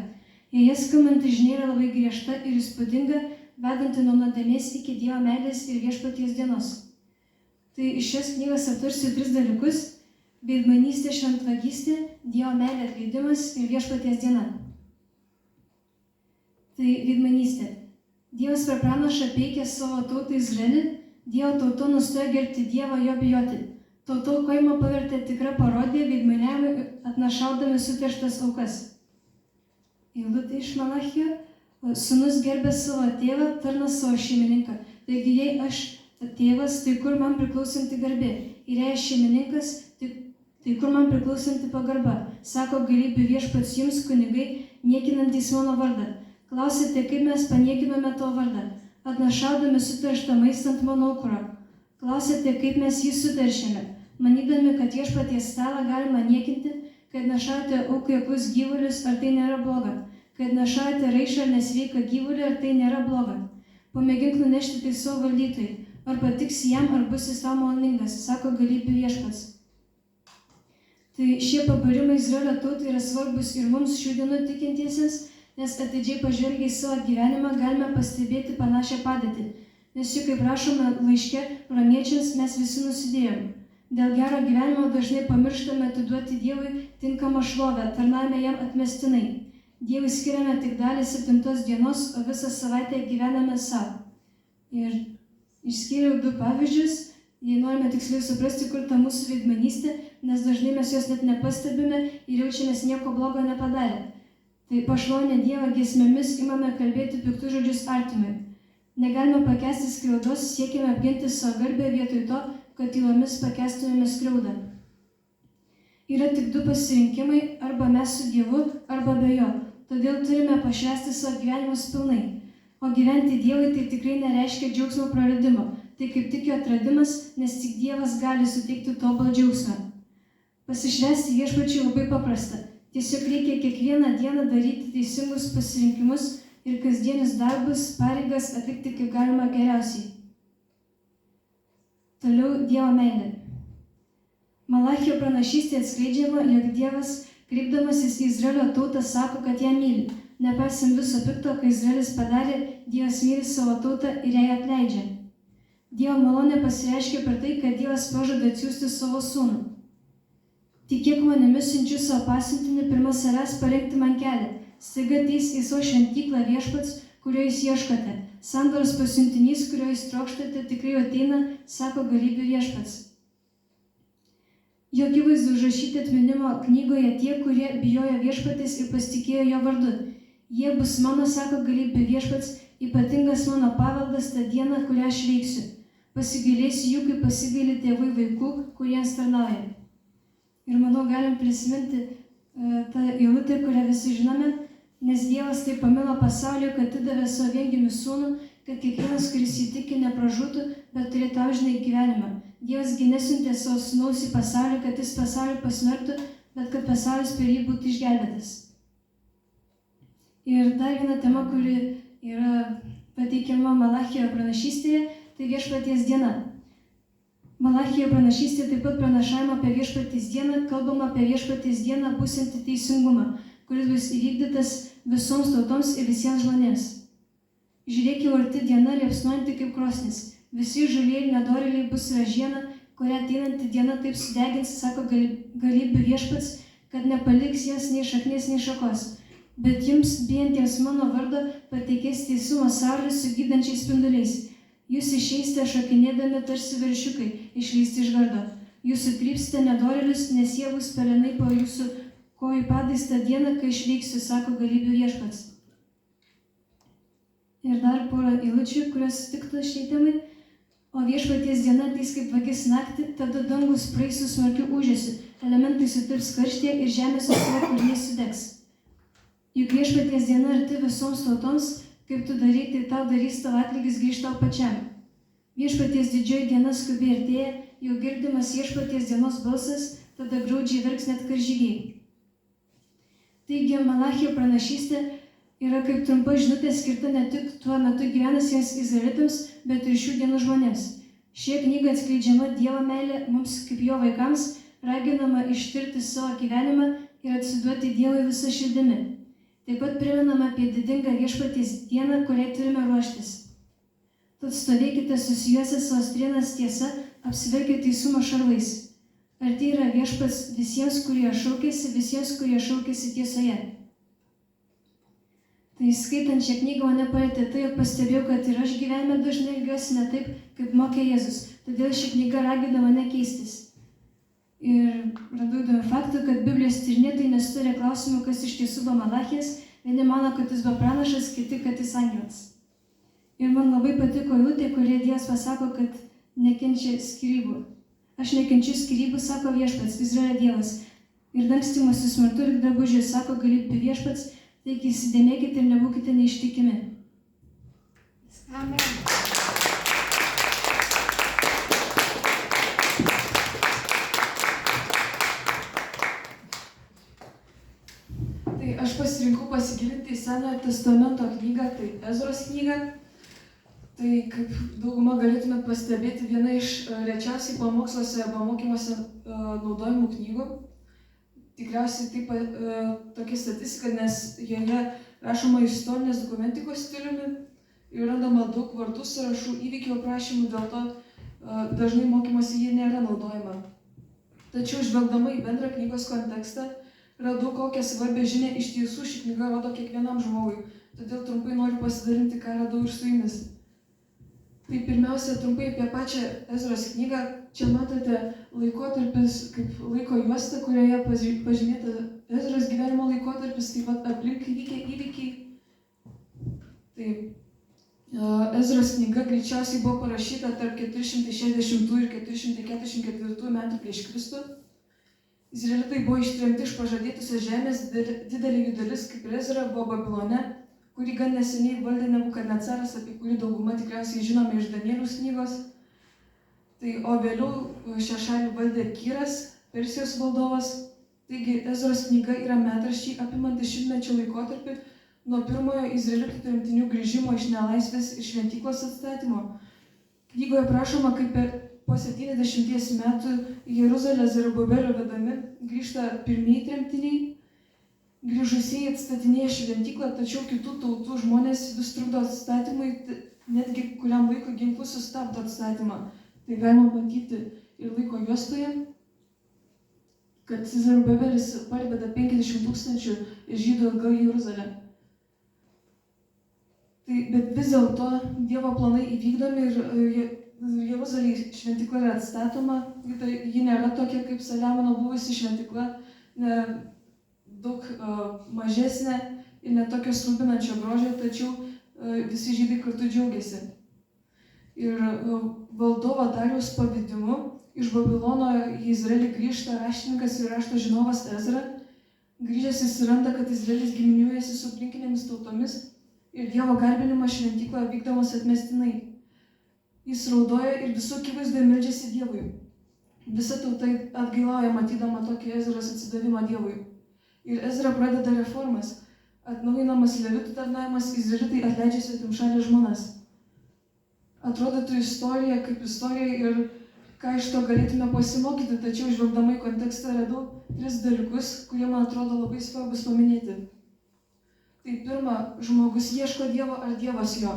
Joje skambanti žinia yra labai griežta ir įspūdinga, vedanti nuo nuodėmės iki Dievo meilės ir viešpaties dienos. Tai iš šios knygos aptarsiu 3 dalykus: veidmainystė, šventvagystė, Dievo meilė atleidimas ir viešpaties diena. Tai veidmainystė. Dievas per pranašą peikė savo tautą Izraelį, Dievo tauta nustojo gerbti Dievą, jo bijoti. Tautų aukojimą pavertė tikrą parodiją veidmainiavimui, atnašaudami suterštas aukas. Eilutė iš Malachijo: sūnus gerbė savo tėvą, tarnas savo šeimininką. Taigi jei aš tėvas, tai kur man priklausanti garbė? Ir jei šeimininkas, tai kur man priklausanti pagarba? Sako galybių Viešpats jums, kunigai, niekinantys mano vardą. Klausite, kaip mes paniekinome tavo vardą, atnašaudami suterštą maistą ant mano aukuro. Klausite, kaip mes jį suteršėme, manydami, kad viešpaties stalą galima niekinti, kad našaujate aukai aklus gyvulius, ar tai nėra bloga? Kad našaujate raišą ar nesveiką gyvulį, ar tai nėra bloga? Pamėgink nunešti tai savo valdytojai, ar patiksi jam, ar bus jis tau maloningas, sako galybių viešpats. Tai šie pabarimai Izraelio tautai yra svarbus ir mums šių dienų tikintiesiems, nes atidžiai pažvelgiai į savo gyvenimą galime pastebėti panašią padėtį, nes juk kaip rašome laiške romiečiams, mes visi nusidėjom. Dėl gero gyvenimo dažnai pamirštame atiduoti Dievui tinkamą šlovę, tarnavime jam atmestinai. Dievui skiriame tik dalį 7 dienos, o visą savaitę gyvename savo. Ir išskyriau 2 pavyzdžius, jei norime tiksliai suprasti, kur ta mūsų veidmainystė, nes dažnai mes jos net nepastebime ir jaučiamės nieko blogo nepadarę. Tai pašlovinę Dievą giesmėmis imame kalbėti piktus žodžius artimui. Negalime pakęsti skriaudos, siekime apginti savo garbę vietoj to, kad tylomis pakęstumėme skriaudą. Yra tik 2 pasirinkimai, arba mes su Dievu, arba be jo. Todėl turime pašvęsti savo gyvenimus pilnai. O gyventi Dievui tai tikrai nereiškia džiaugsmo praradimo. Tai kaip tik jo atradimas, nes tik Dievas gali suteikti tobulą džiaugsmą. Pasišvęsti viešpačiui labai paprasta. Tiesiog reikia kiekvieną dieną daryti teisingus pasirinkimus ir kasdienius darbus, pareigas atlikti kaip galima geriausiai. Toliau Dievo meilė. Malachijo pranašystė atskleidžiama, jog Dievas, kreipdamasis į Izraelio tautą, sako, kad ją myli. Nepaisant viso pikto, ką Izraelis padarė, Dievas myli savo tautą ir ją atleidžia. Dievo malonė pasireiškia per tai, kad Dievas pažada atsiųsti savo sūnų. Tikėk manimi, siunčiu savo pasiuntinį pirma savęs parengti man kelią. Staiga ateis į savo šventyklą viešpats, kurio jūs ieškote. Sandoros pasiuntinys, kurio jūs trokštate, tikrai ateina, sako galybių viešpats. Jo akivaizdu užrašyti atminimo knygoje tie, kurie bijojo viešpatės ir pasitikėjo jo vardu. Jie bus mano, sako galybių viešpats, ypatingas mano paveldas tą dieną, kurią aš veiksiu. Pasigailėsiu jų, kaip pasigaili tėvai vaikų, kuriems tarnauja. Ir manau, galim prisiminti tą eilutę, kurią visi žinome, nes Dievas taip pamilo pasaulį, kad atidavė savo viengimį sūnų, kad kiekvienas, kuris jį tiki, nepražūtų, bet turėtų amžinąjį gyvenimą. Dievas gi nesiuntė savo sūnaus į pasaulį, kad jis pasaulį pasmerktų, bet kad pasaulis per jį būtų išgelbėtas. Ir dar viena tema, kuri yra pateikiama Malachijo pranašystėje, tai viešpaties diena. Malachijo pranašystėje taip pat pranašavimo apie viešpaties dieną, kalbama apie viešpaties dieną būsiantį teisingumą, kuris bus įvykdytas visoms tautoms ir visiems žmonėms. Žiūrėk, jau arti diena liepsnojanti kaip krosnis. Visi žalieji nedorėliai bus ražiena, kurią ateinanti diena taip sudegins, sako galybių viešpats, kad nepaliks jas nei šaknies, nei šakos. Bet jums, bijantiems mano vardo, pateikės teisumo saulė su gydančiais spinduliais. Jūs išeisite šokinėdami tarsi veršiukai, išleisti iš gardo. Jūs sutrypsite nedorėlius, nes jie bus pelenai po jūsų kojų padais tą dieną, kai išveiksiu, sako galybių viešpats. Ir dar porą eilučių, kurios tiktų šiai temai. O viešpaties diena ateis kaip vagis naktį, tada dangus praeis su smarkiu ūžesiu, elementai sutirps karštyje ir žemė su savo kūriniais sudegs. Juk viešpaties diena arti visoms tautoms, kaip tu darai, tai tau darys tavo atlygis grįžt tau pačiam. Viešpaties didžioji diena skubiai artėja, jau girdimas viešpaties dienos balsas, tada graudžiai verks net karžygiai. Taigi Malachijo pranašystė yra kaip trumpa žinutė skirta ne tik tuo metu gyvenusiems izraelitams, bet ir šių dienų žmonėms. Šie knyga atskleidžiama Dievo meilė mums kaip jo vaikams, raginama ištirti savo gyvenimą ir atsiduoti Dievui visą širdimi. Taip pat primenama apie didingą viešpaties dieną, kuriai turime ruoštis. Tad stovėkite susijuosę savo strėnas tiesa, apsiverkite teisumo šarvais. Ar tai yra viešpats visiems, kurie šaukėsi tiesoje. Tai skaitant šią knygą mane palietė tai, jog pastebėjau, kad ir aš gyvenime dažnai elgiuosi ne taip, kaip mokė Jėzus. Todėl ši knyga ragina mane keistis. Ir radau įdomių faktų, kad Biblijos tyrinėtojai nesutarė klausimų, kas iš tiesų buvo Malachijas. Vieni mano, kad jis buvo pranašas, kiti, kad jis angelas. Ir man labai patiko eilutė, kurie Dievas pasako, kad nekenčia skyrybų. Aš nekenčiu skyrybų, sako viešpats, Izraelio Dievas. Ir dangstymas su smurtu ir drabužiu, sako galybių viešpats, taigi įsidėmėkite ir nebūkite neištikimi. Amen. Aš pasirinkau pasigilinti į Senojo testamento knygą, tai Ezros knygą. Tai kaip dauguma galėtumėt pastebėti, viena iš rečiausiai pamoksluose arba mokymuose naudojimų knygų. Tikriausiai taip tokia statistika, nes joje rašoma istorinės dokumentikos stiliumi ir randama daug vardų sąrašų, įvykių aprašymų, dėl to dažnai mokymuose ji nėra naudojama. Tačiau žvelgdama į bendrą knygos kontekstą, radau, kokią svarbę žinią iš tiesų ši knyga rodo kiekvienam žmogui, todėl trumpai noriu pasidalinti, ką radau ir su jumis. Tai pirmiausia, trumpai apie pačią Ezros knygą. Čia matote laikotarpis kaip laiko juosta, kurioje pažymėta Ezros gyvenimo laikotarpis, taip pat aplink įvykę įvykiai. Tai Ezros knyga greičiausiai buvo parašyta tarp 460 ir 444 metų prieš Kristų. Izraelitai buvo ištremti iš pažadėtusios žemės, didelė jų dalis, kaip ir Ezra, buvo Babilone, kurį gan neseniai valdė Nebukadnecaras, apie kurį dauguma tikriausiai žinome iš Danieliaus knygos. Tai, o vėliau šią šalį valdė Kyras, Persijos valdovas. Taigi Ezros knyga yra metraščiai apimanti šimtmečio laikotarpį nuo pirmojo izraelitų tremtinių grįžimo iš nelaisvės ir šventyklos atstatymo. Knygoje prašoma, kaip po 70 metų į Jeruzalę Zerubabelio vedami grįžta pirmieji tremtiniai. Grįžusieji atstatinėja šventyklą, tačiau kitų tautų žmonės vis trukdo atstatymui, netgi kuriam laikui ginklus sustabdo atstatymą. Tai galima matyti ir laiko juostoje, kad Zerubabelis parveda 50 000 žydų atgal į Jeruzalę. Tai, bet vis dėlto Dievo planai įvykdomi ir Jeruzalėje šventykla yra atstatoma. Ji nėra tokia kaip Saliamono buvusi šventykla, daug mažesnė ir netokio stulbinančio grožio, tačiau visi žydai kartu džiaugiasi. Ir valdovo Darijaus pavedimu iš Babilono į Izraelį grįžta raštininkas ir rašto žinovas Ezra. Grįžęs jis randa, kad Izraelis giminiuojasi su aplinkinėmis tautomis ir Dievo garbinimas šventykloje vykdomas atmestinai. Jis raudoja ir visų akivaizdoje meldžiasi Dievui. Visa tauta atgailauja matydama tokį Ezros atsidavimą Dievui. Ir Ezra pradeda reformas. Atnaujinamas levitų tarnavimas, izraelitai atleidžia svetimšalės žmonas. Atrodytų istorija kaip istorija ir ką iš to galėtume pasimokyti, tačiau žvelgdama į kontekstą radau 3 dalykus, kurie man atrodo labai svarbus paminėti. Tai pirma, žmogus ieško Dievo ar Dievas jo.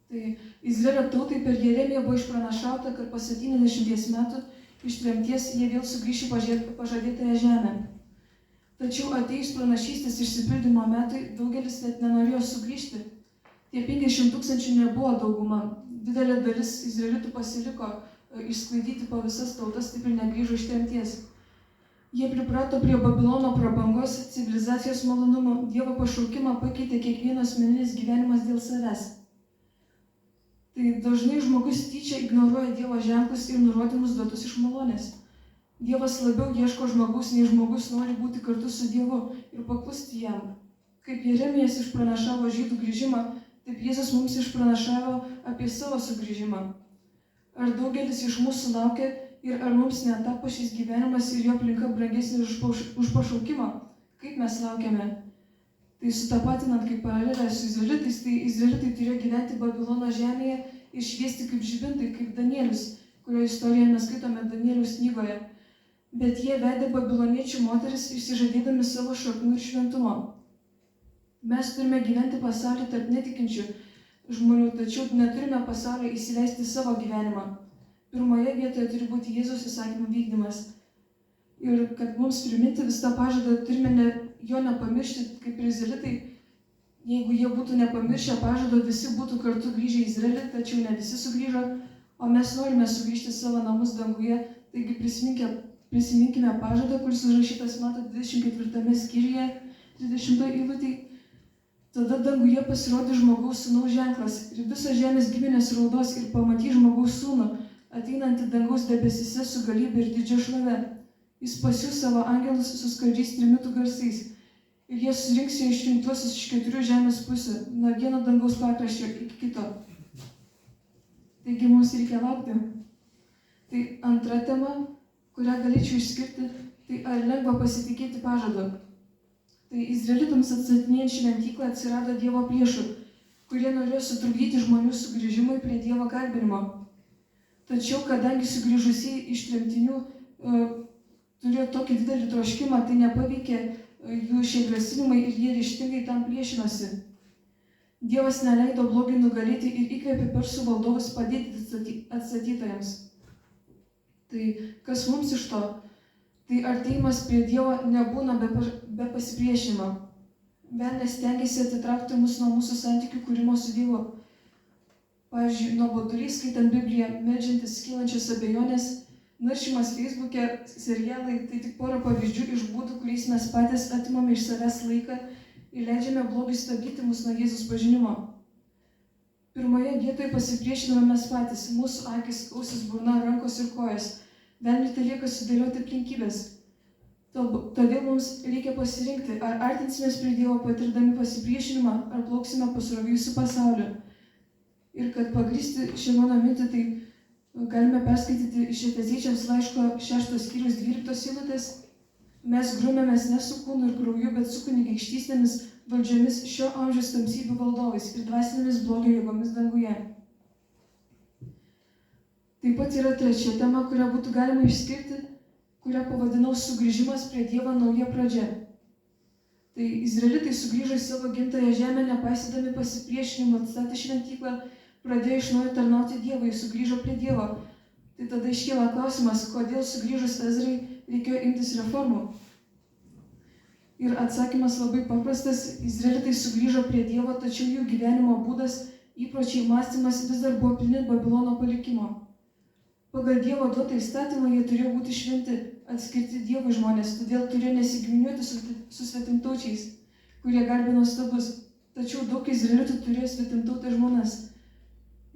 Tai Izraelio tautai per Jeremiją buvo išpranašauta, kad po 70 metų iš tremties jie vėl sugrįš į pažadėtąją žemę. Tačiau atėjus pranašystės išsipildymo metai, daugelis net nenorėjo sugrįžti. Tie 50 000 nebuvo dauguma. Didelė dalis izraelitų pasiliko išsklaidyti po visas tautas, taip ir negrįžo iš tremties. Jie priprato prie Babilono prabangos, civilizacijos malonumų, Dievo pašaukimą pakeitė kiekvieno asmeninis gyvenimas dėl savęs. Tai dažnai žmogus tyčia ignoruoja Dievo ženklus ir nurodymus duotus iš malonės. Dievas labiau ieško žmogus, nei žmogus nori būti kartu su Dievu ir paklusti jam. Kaip Jeremijas išpranašavo žydų grįžimą, taip Jėzus mums išpranašavo apie savo sugrįžimą. Ar daugelis iš mūsų laukia ir ar mums netapo šis gyvenimas ir jo aplinka brangesnė už pašaukimą? Kaip mes laukiame? Tai sutapatinant kaip paralelę su izraelitais, tai izraelitai turėjo gyventi Babilono žemėje ir šviesti kaip žibintai, kaip Danielius, kurio istoriją mes skaitome Danieliaus knygoje. Bet jie vedė babiloniečių moteris išsižadėdami savo šaknų ir šventumo. Mes turime gyventi pasaulį tarp netikinčių žmonių, tačiau neturime pasaulį įsileisti savo gyvenimą. Pirmoje vietoje turi būti Jėzaus įsakymų vykdymas. Ir kad mums priminti vis tą pažadą, turime jo nepamiršti, kaip ir izraelitai. Jeigu jie būtų nepamiršę pažado, visi būtų kartu grįžę į Izraelį, tačiau ne visi sugrįžo, o mes norime sugrįžti savo namus danguje. Taigi prisiminkime pažadą, kuris užrašytas, matot, 24 skyriuje, 30 eilutėje. Tada danguje pasirodė žmogaus sūnaus ženklas ir visos žemės giminės raudos ir pamatys žmogaus sūnų, ateinantį dangaus debesise su galybė ir didžia šlove. Jis pasiųs savo angelus su skardžiais trimitų garsais ir jie surinks jo išrinktuosius iš 4 žemės pusių, nuo vieno dangaus pakraščio iki kito. Taigi mums reikia laukti. Tai antra tema, kurią galėčiau išskirti, tai ar lengva pasitikėti pažadu. Tai izraelitams atstatinėjant šventyklą atsirado Dievo priešų. kurie norėjo sutrukdyti žmonių sugrįžimui prie Dievo garbinimo. Tačiau, kadangi sugrįžusieji iš tremtinių turėjo tokį didelį troškimą, tai nepaveikė jų šie grasinimai ir jie ryžtingai tam priešinosi. Dievas neleido blogį nugalėti ir įkvėpė persų valdovus padėti atstatytojams. Tai kas mums iš to? Tai artėjimas prie Dievo nebūna be pasipriešinimo. Velnias stengiasi atitraukti mus nuo mūsų santykių kūrimo su Dievu. Pavyzdžiui, nuobodulys skaitant Bibliją, meldžiantis kylančias abejonės, naršymas Facebook'e, serialai, tai tik pora pavyzdžių iš būdų, kuriais mes patys atimame iš savęs laiką ir leidžiame blogiui stabdyti mus nuo Jėzus pažinimo. Pirmoje vietoje pasipriešiname mes patys, mūsų akis, ausis, burna, rankos ir kojas. Velniui telieka sudėlioti aplinkybės. Todėl mums reikia pasirinkti, ar artinsimės prie Dievo patirdami pasipriešinimą, ar plauksime pasrovijusiu pasauliu. Ir kad pagristi šią mano mintį, tai galime perskaityti iš Efeziečiams laiško 6 skyriaus 12 eilutės. Mes grumėmės ne su kūnu ir krauju, bet su kunigaikštystėmis, valdžiomis šio amžiaus tamsybių valdovais ir dvasinėmis blogio jėgomis danguje. Taip pat yra trečia tema, kurią būtų galima išskirti, kurią pavadinau sugrįžimas prie Dievo nauja pradžia. Tai izraelitai sugrįžo į savo gimtąją žemę, nepaisydami pasipriešinimo, atstatė šventyklą, pradėjo iš naujo tarnauti Dievui, sugrįžo prie Dievo. Tai tada iškyla klausimas, kodėl sugrįžus Ezrai reikėjo imtis reformų. Ir atsakymas labai paprastas, izraelitai sugrįžo prie Dievo, tačiau jų gyvenimo būdas, įpročiai, mąstymas vis dar buvo pilni Babilono palikimo. Pagal Dievo duotą įstatymą jie turėjo būti šventi, atskirti Dievui žmonės, todėl turėjo nesigiminiuoti su svetimtaučiais, kurie garbino stabus. Tačiau daug izraelitų turėjo svetimtautę žmonas.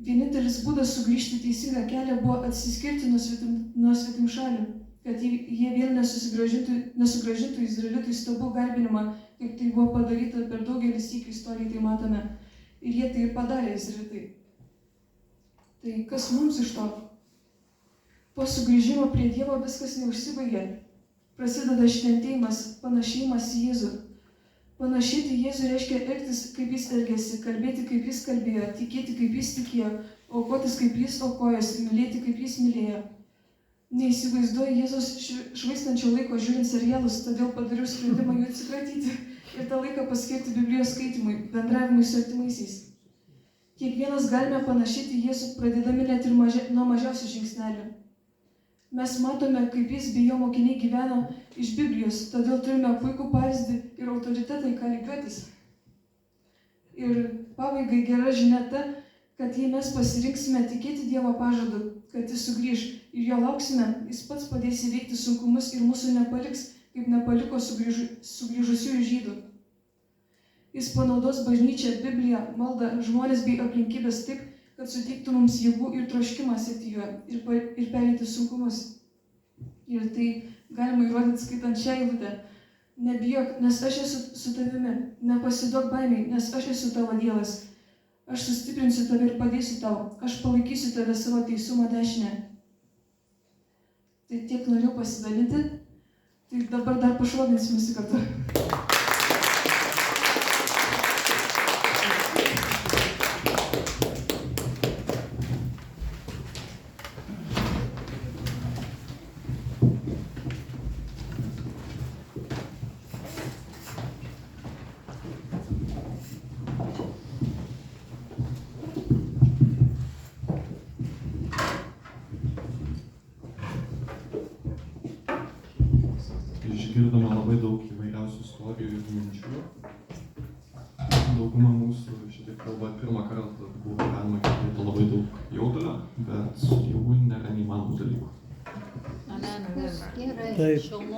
Vienintelis būdas sugrįžti teisingą kelią buvo atsiskirti nuo svetimšalių, kad jie vėl nesugrąžintų izraelitų į stabų garbinimą, kaip tai buvo padaryta per daugelį sykių istorijai, tai matome. Ir jie tai ir padarė izraelitai. Tai kas mums iš to? Po sugrįžimo prie Dievo viskas neužsibaigė. Prasideda šventėjimas, panašėjimas į Jėzų. Panašėti į Jėzų reiškia elgtis, kaip jis elgėsi, kalbėti, kaip jis kalbėjo, tikėti, kaip jis tikėjo, aukotis, kaip jis aukojosi, mylėti, kaip jis mylėjo. Neįsivaizduoju Jėzus švaistančio laiko žiūrint serialus, todėl padariau sprendimą jų atsikratyti ir tą laiką paskirti Biblijos skaitimui, bendravimui su artimaisiais. Kiekvienas galime panašėti į Jėzų, pradėdami net ir nuo mažiausių žingsnelių. Mes matome, kaip jis bei jo mokiniai gyveno iš Biblijos, todėl turime puikų pavyzdį ir autoritetą, į ką lygiuotis. Ir pabaigai gera žinia ta, kad jei mes pasirinksime tikėti Dievo pažadu, kad jis sugrįš ir jo lauksime, jis pats padės įveikti sunkumus ir mūsų nepaliks, kaip nepaliko sugrįžusiųjų žydų. Jis panaudos bažnyčią, Bibliją, maldą, žmonės bei aplinkybės taip, kad suteiktų mums jėgų ir troškimą sekti juo ir pereiti sunkumus. Ir tai galima įrodyti skaitant šią eilutę. Nebijok, nes aš esu su tavimi. Nepasiduok baimiai, nes aš esu tavo Dievas. Aš sustiprinsiu tave ir padėsiu tau. Aš palaikysiu tave savo teisumo dešinę. Tai tiek norėjau pasidalinti. Tai dabar dar pašlovinsim visi kartu. Išgirdome labai daug įvairiausių istorijų ir minčių. Dauguma mūsų šitaip kalba pirmą kartą buvo galima girdėti labai daug jaudulio, bet jau nėra neįmanomų dalykų.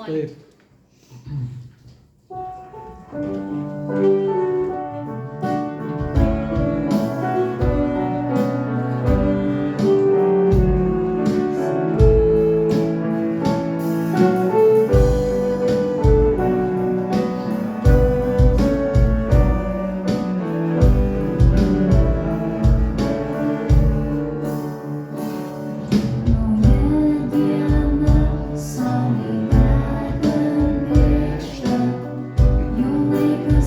Taip. Saulė tekant bėgšta, jų laikas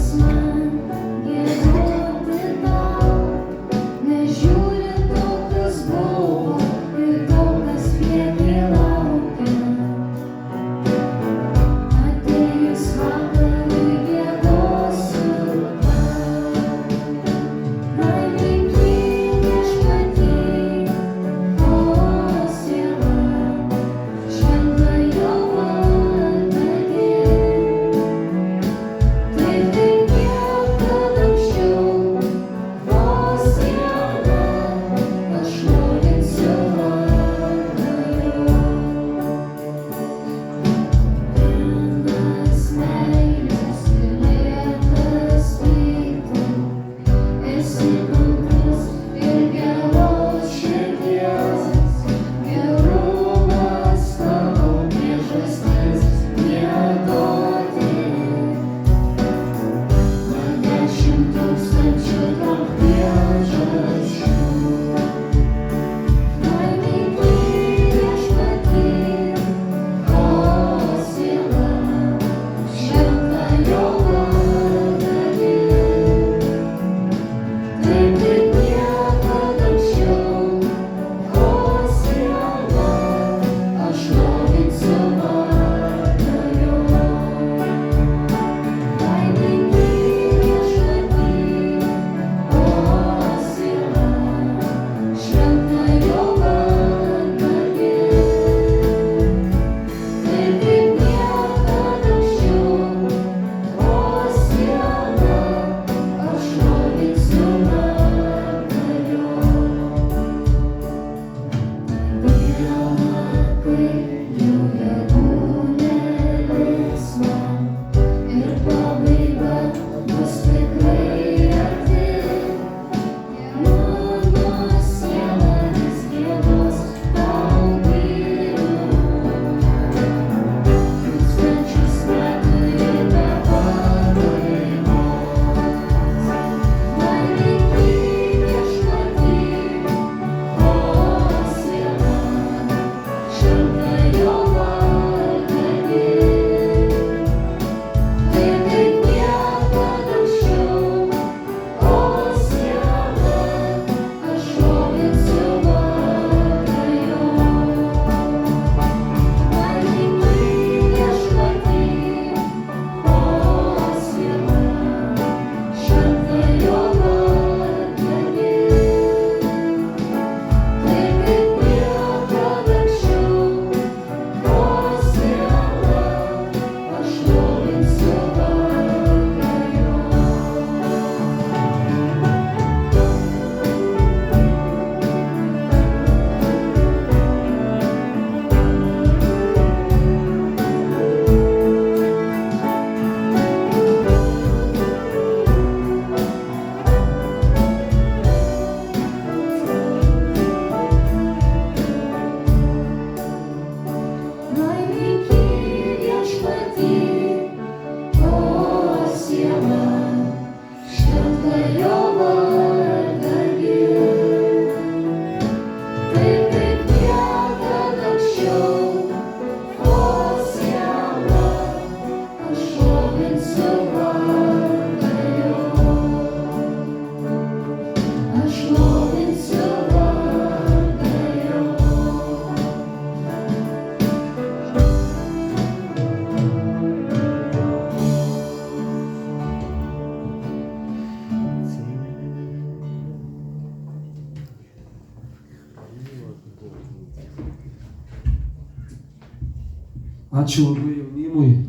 Ačiū labai jaunimui.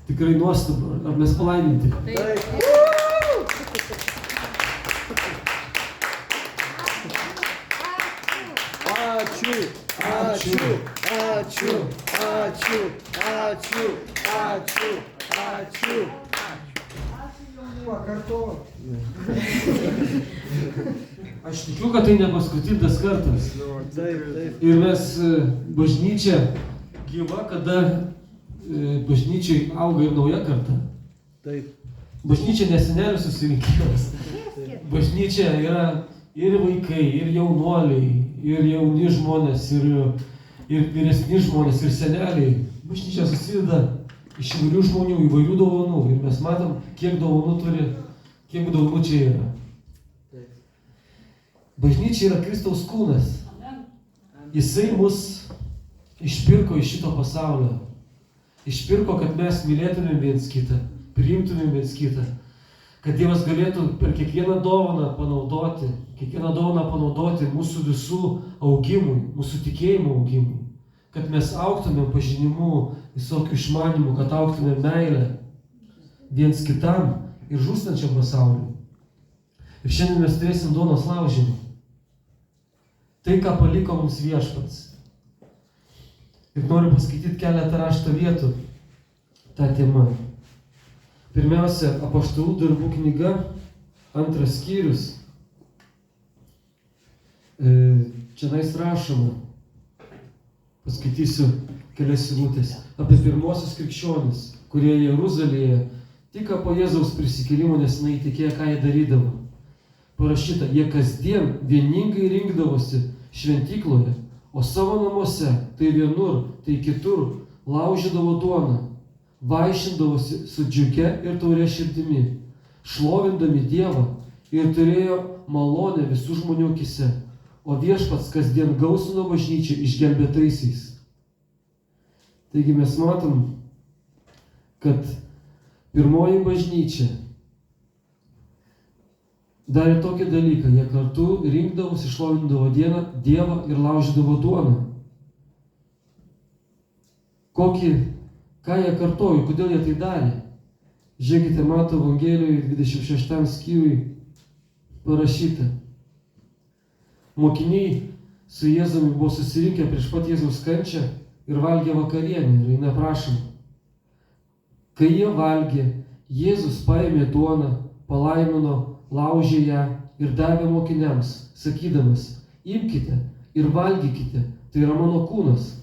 Tikrai nuostabu. Ar mes palaiminti? Ačiū, ačiū, ačiū, ačiū, ačiū, ačiū, ačiū. Pakartok. Aš tikiu, kad tai ne paskutinis kartas. Taip. Ir mes bažnyčia gyva, kada bažnyčiai auga ir nauja karta. Taip. Bažnyčia ne senelių susirinkimas. Bažnyčia yra ir vaikai, ir jaunuoliai, ir jauni žmonės, ir vyresni žmonės, ir seneliai. Bažnyčia susideda iš įvairių žmonių, įvairių dovanų. Ir mes matom, kiek dovanų turi, kiek dovanų čia yra. Bažnyčia yra Kristaus kūnas. Jisai mus išpirko iš šito pasaulio. Išpirko, kad mes mylėtumėm viens kitą, priimtumėm viens kitą. Kad Dievas galėtų per kiekvieną dovaną panaudoti mūsų visų augimui, mūsų tikėjimo augimui. Kad mes augtumėm pažinimu, visokių išmanimų, kad augtumėm meilę viens kitam ir žūstančiam pasauliui. Ir šiandien mes turėsim duonos laužymą. Tai, ką paliko mums Viešpats. Ir noriu paskaityti keletą rašto vietų tą temą. Pirmiausia, Apaštalų darbų knyga, 2 skyrius. Čionais rašoma, paskaitysiu kelias eilutes, apie pirmosius krikščionis, kurie Jeruzalėje tik po Jėzaus prisikėlimo nesenai tikėjo, ką jie darydavo. Parašyta, jie kasdien vieningai rinkdavosi šventykloje, o savo namuose, tai vienur, tai kitur, laužydavo duoną, vaišindavosi su džiugia ir tauria širdimi, šlovindami Dievą ir turėjo malonę visų žmonių akyse, o Viešpats kasdien gausino bažnyčią išgelbėtaisiais. Taigi mes matom, kad pirmoji bažnyčia darė tokį dalyką, jie kartu rinkdavosi, šlovindavo Dievą ir laužydavo duoną. Ką jie kartojo, kodėl jie tai darė? Žiūrėkite, Mato Evangelijoje 26 skyriui parašyta. Mokiniai su Jėzumi buvo susirinkę prieš pat Jėzaus kančią ir valgė vakarienę ir eina prašom. Kai jie valgė, Jėzus paėmė duoną, palaimino, laužė ją ir davė mokiniams, sakydamas, imkite ir valgykite, tai yra mano kūnas.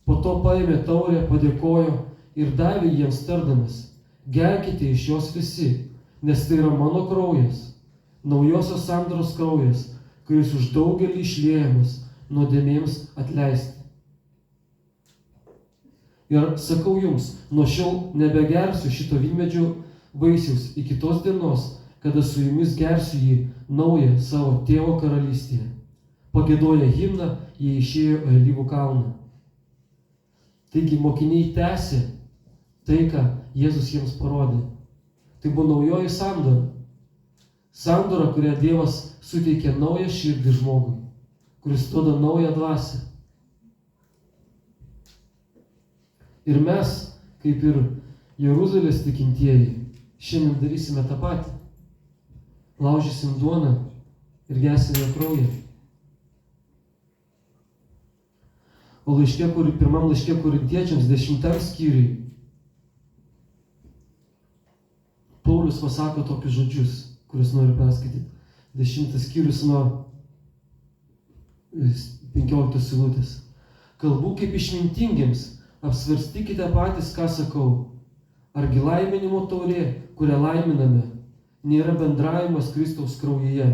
Po to paėmė taurę, padėkojo ir davė jiems tardamas, gerkite iš jos visi, nes tai yra mano kraujas, naujosios sandoros kraujas, kuris už daugelį išliejamas nuodėmėms atleisti. Ir sakau jums, nuo šiol nebegersiu šito vynmedžio vaisiaus iki tos dienos, kada su jumis gersiu jį naują savo tėvo karalystėje. Pagiedoję himną, jie išėjo į Alyvų kalną. Taigi mokiniai tęsė tai, ką Jėzus jiems parodė. Tai buvo naujoji sandora. Sandora, kurią Dievas suteikė naują širdį žmogui, kuris duoda naują dvasią. Ir mes, kaip ir Jeruzalės tikintieji, šiandien darysime tą patį. Laužysim duoną ir gersime kraują. O pirmam laiške Korintiečiams 10 skyriui Paulius pasako tokius žodžius, kuriuos noriu perskaityti. 10 skyrius nuo 15 eilutės. Kalbu kaip išmintingiems, apsvarstykite patys, ką sakau. Argi laiminimo taurė, kurią laiminame, nėra bendravimas Kristaus kraujyje?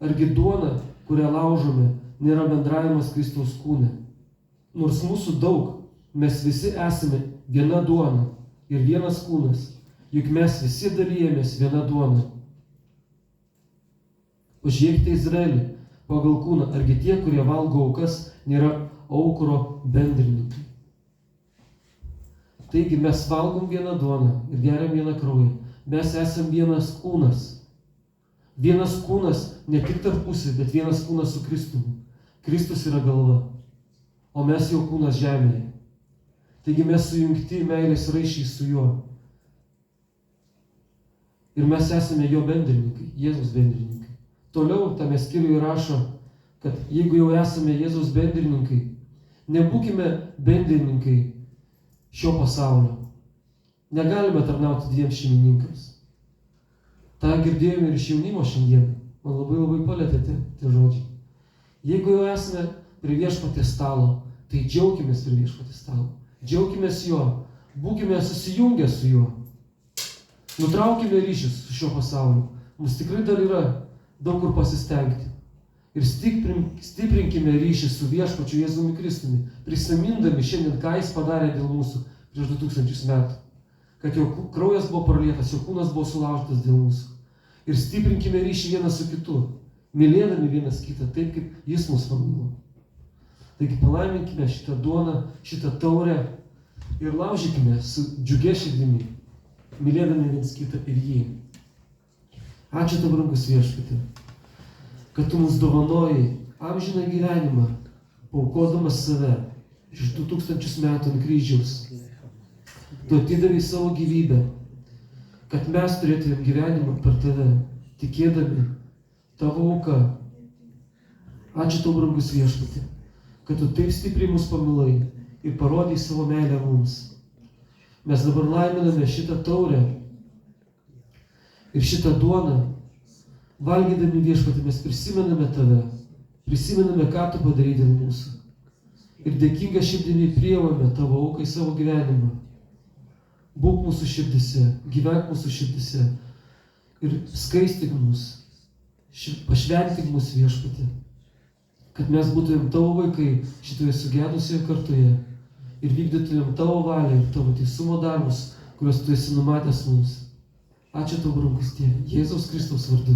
Argi duona, kurią laužome, nėra bendravimas Kristaus kūne? Nors mūsų daug, mes visi esame viena duona ir vienas kūnas, juk mes visi dalijamės viena duona. Pažiūrėkite Izraelį pagal kūną, argi tie, kurie valgo aukas, nėra aukuro bendrininkai. Taigi mes valgom vieną duoną ir geriam vieną kraują. Mes esam vienas kūnas. Vienas kūnas ne tik tarpusavy, bet vienas kūnas su Kristumi. Kristus yra galva, o mes jau kūnas žemėje. Taigi mes sujungti meilės raiščiai su juo. Ir mes esame jo bendrininkai, Jėzaus bendrininkai. Toliau tame skyriuje rašo, kad jeigu jau esame Jėzaus bendrininkai, nebūkime bendrininkai šio pasaulio. Negalime tarnauti dviem šeimininkams. Ta girdėjome ir iš jaunimo šiandien. Man labai palėtė tie žodžiai. Jeigu jau esame prie viešpaties stalo, tai džiaukimės prie viešpaties stalo. Džiaukimės juo. Būkime susijungę su juo. Nutraukime ryšius su šiuo pasauliu. Mums tikrai dar yra daug kur pasistengti. Ir stiprinkime ryšį su viešpačiu Jėzumi Kristumi, prisimindami šiandien, ką jis padarė dėl mūsų prieš 2000 metų. Kad jo kraujas buvo pralietas, jo kūnas buvo sulaužytas dėl mūsų. Ir stiprinkime ryšį vienas su kitu, mylėdami vienas kitą, taip kaip jis mus pamilo. Taigi palaiminkime šitą duoną, šitą taurę ir laužykime su džiugia širdimi, mylėdami viens kitą ir jį. Ačiū tau, brangus viešpatie, kad tu mums dovanojai amžiną gyvenimą, paaukodamas save prieš 2000 metų ant kryžiaus. Tu atidavai savo gyvybę, kad mes turėtumėm gyvenimą per tave, tikėdami tavo auką. Ačiū tau, brangus viešpatie, kad tu taip stipriai mus pamilai ir parodai savo meilę mums. Mes dabar laiminame šitą taurę ir šitą duoną. Valgydami viešpatį mes prisimename tave, prisimename, ką tu padarai dėl mūsų. Ir dėkinga širdimi priimame tavo auką į savo gyvenimą. Būk mūsų širdise, gyvenk mūsų širdise ir skaistink mus, pašventink mus viešpatį, kad mes būtumėm tavo vaikai šitoje sugedusioje kartoje ir vykdytumėm tavo valią ir tavo teisumo darbus, kuriuos tu esi numatęs mums. Ačiū tau, brangus Tėve, Jėzaus Kristaus vardu.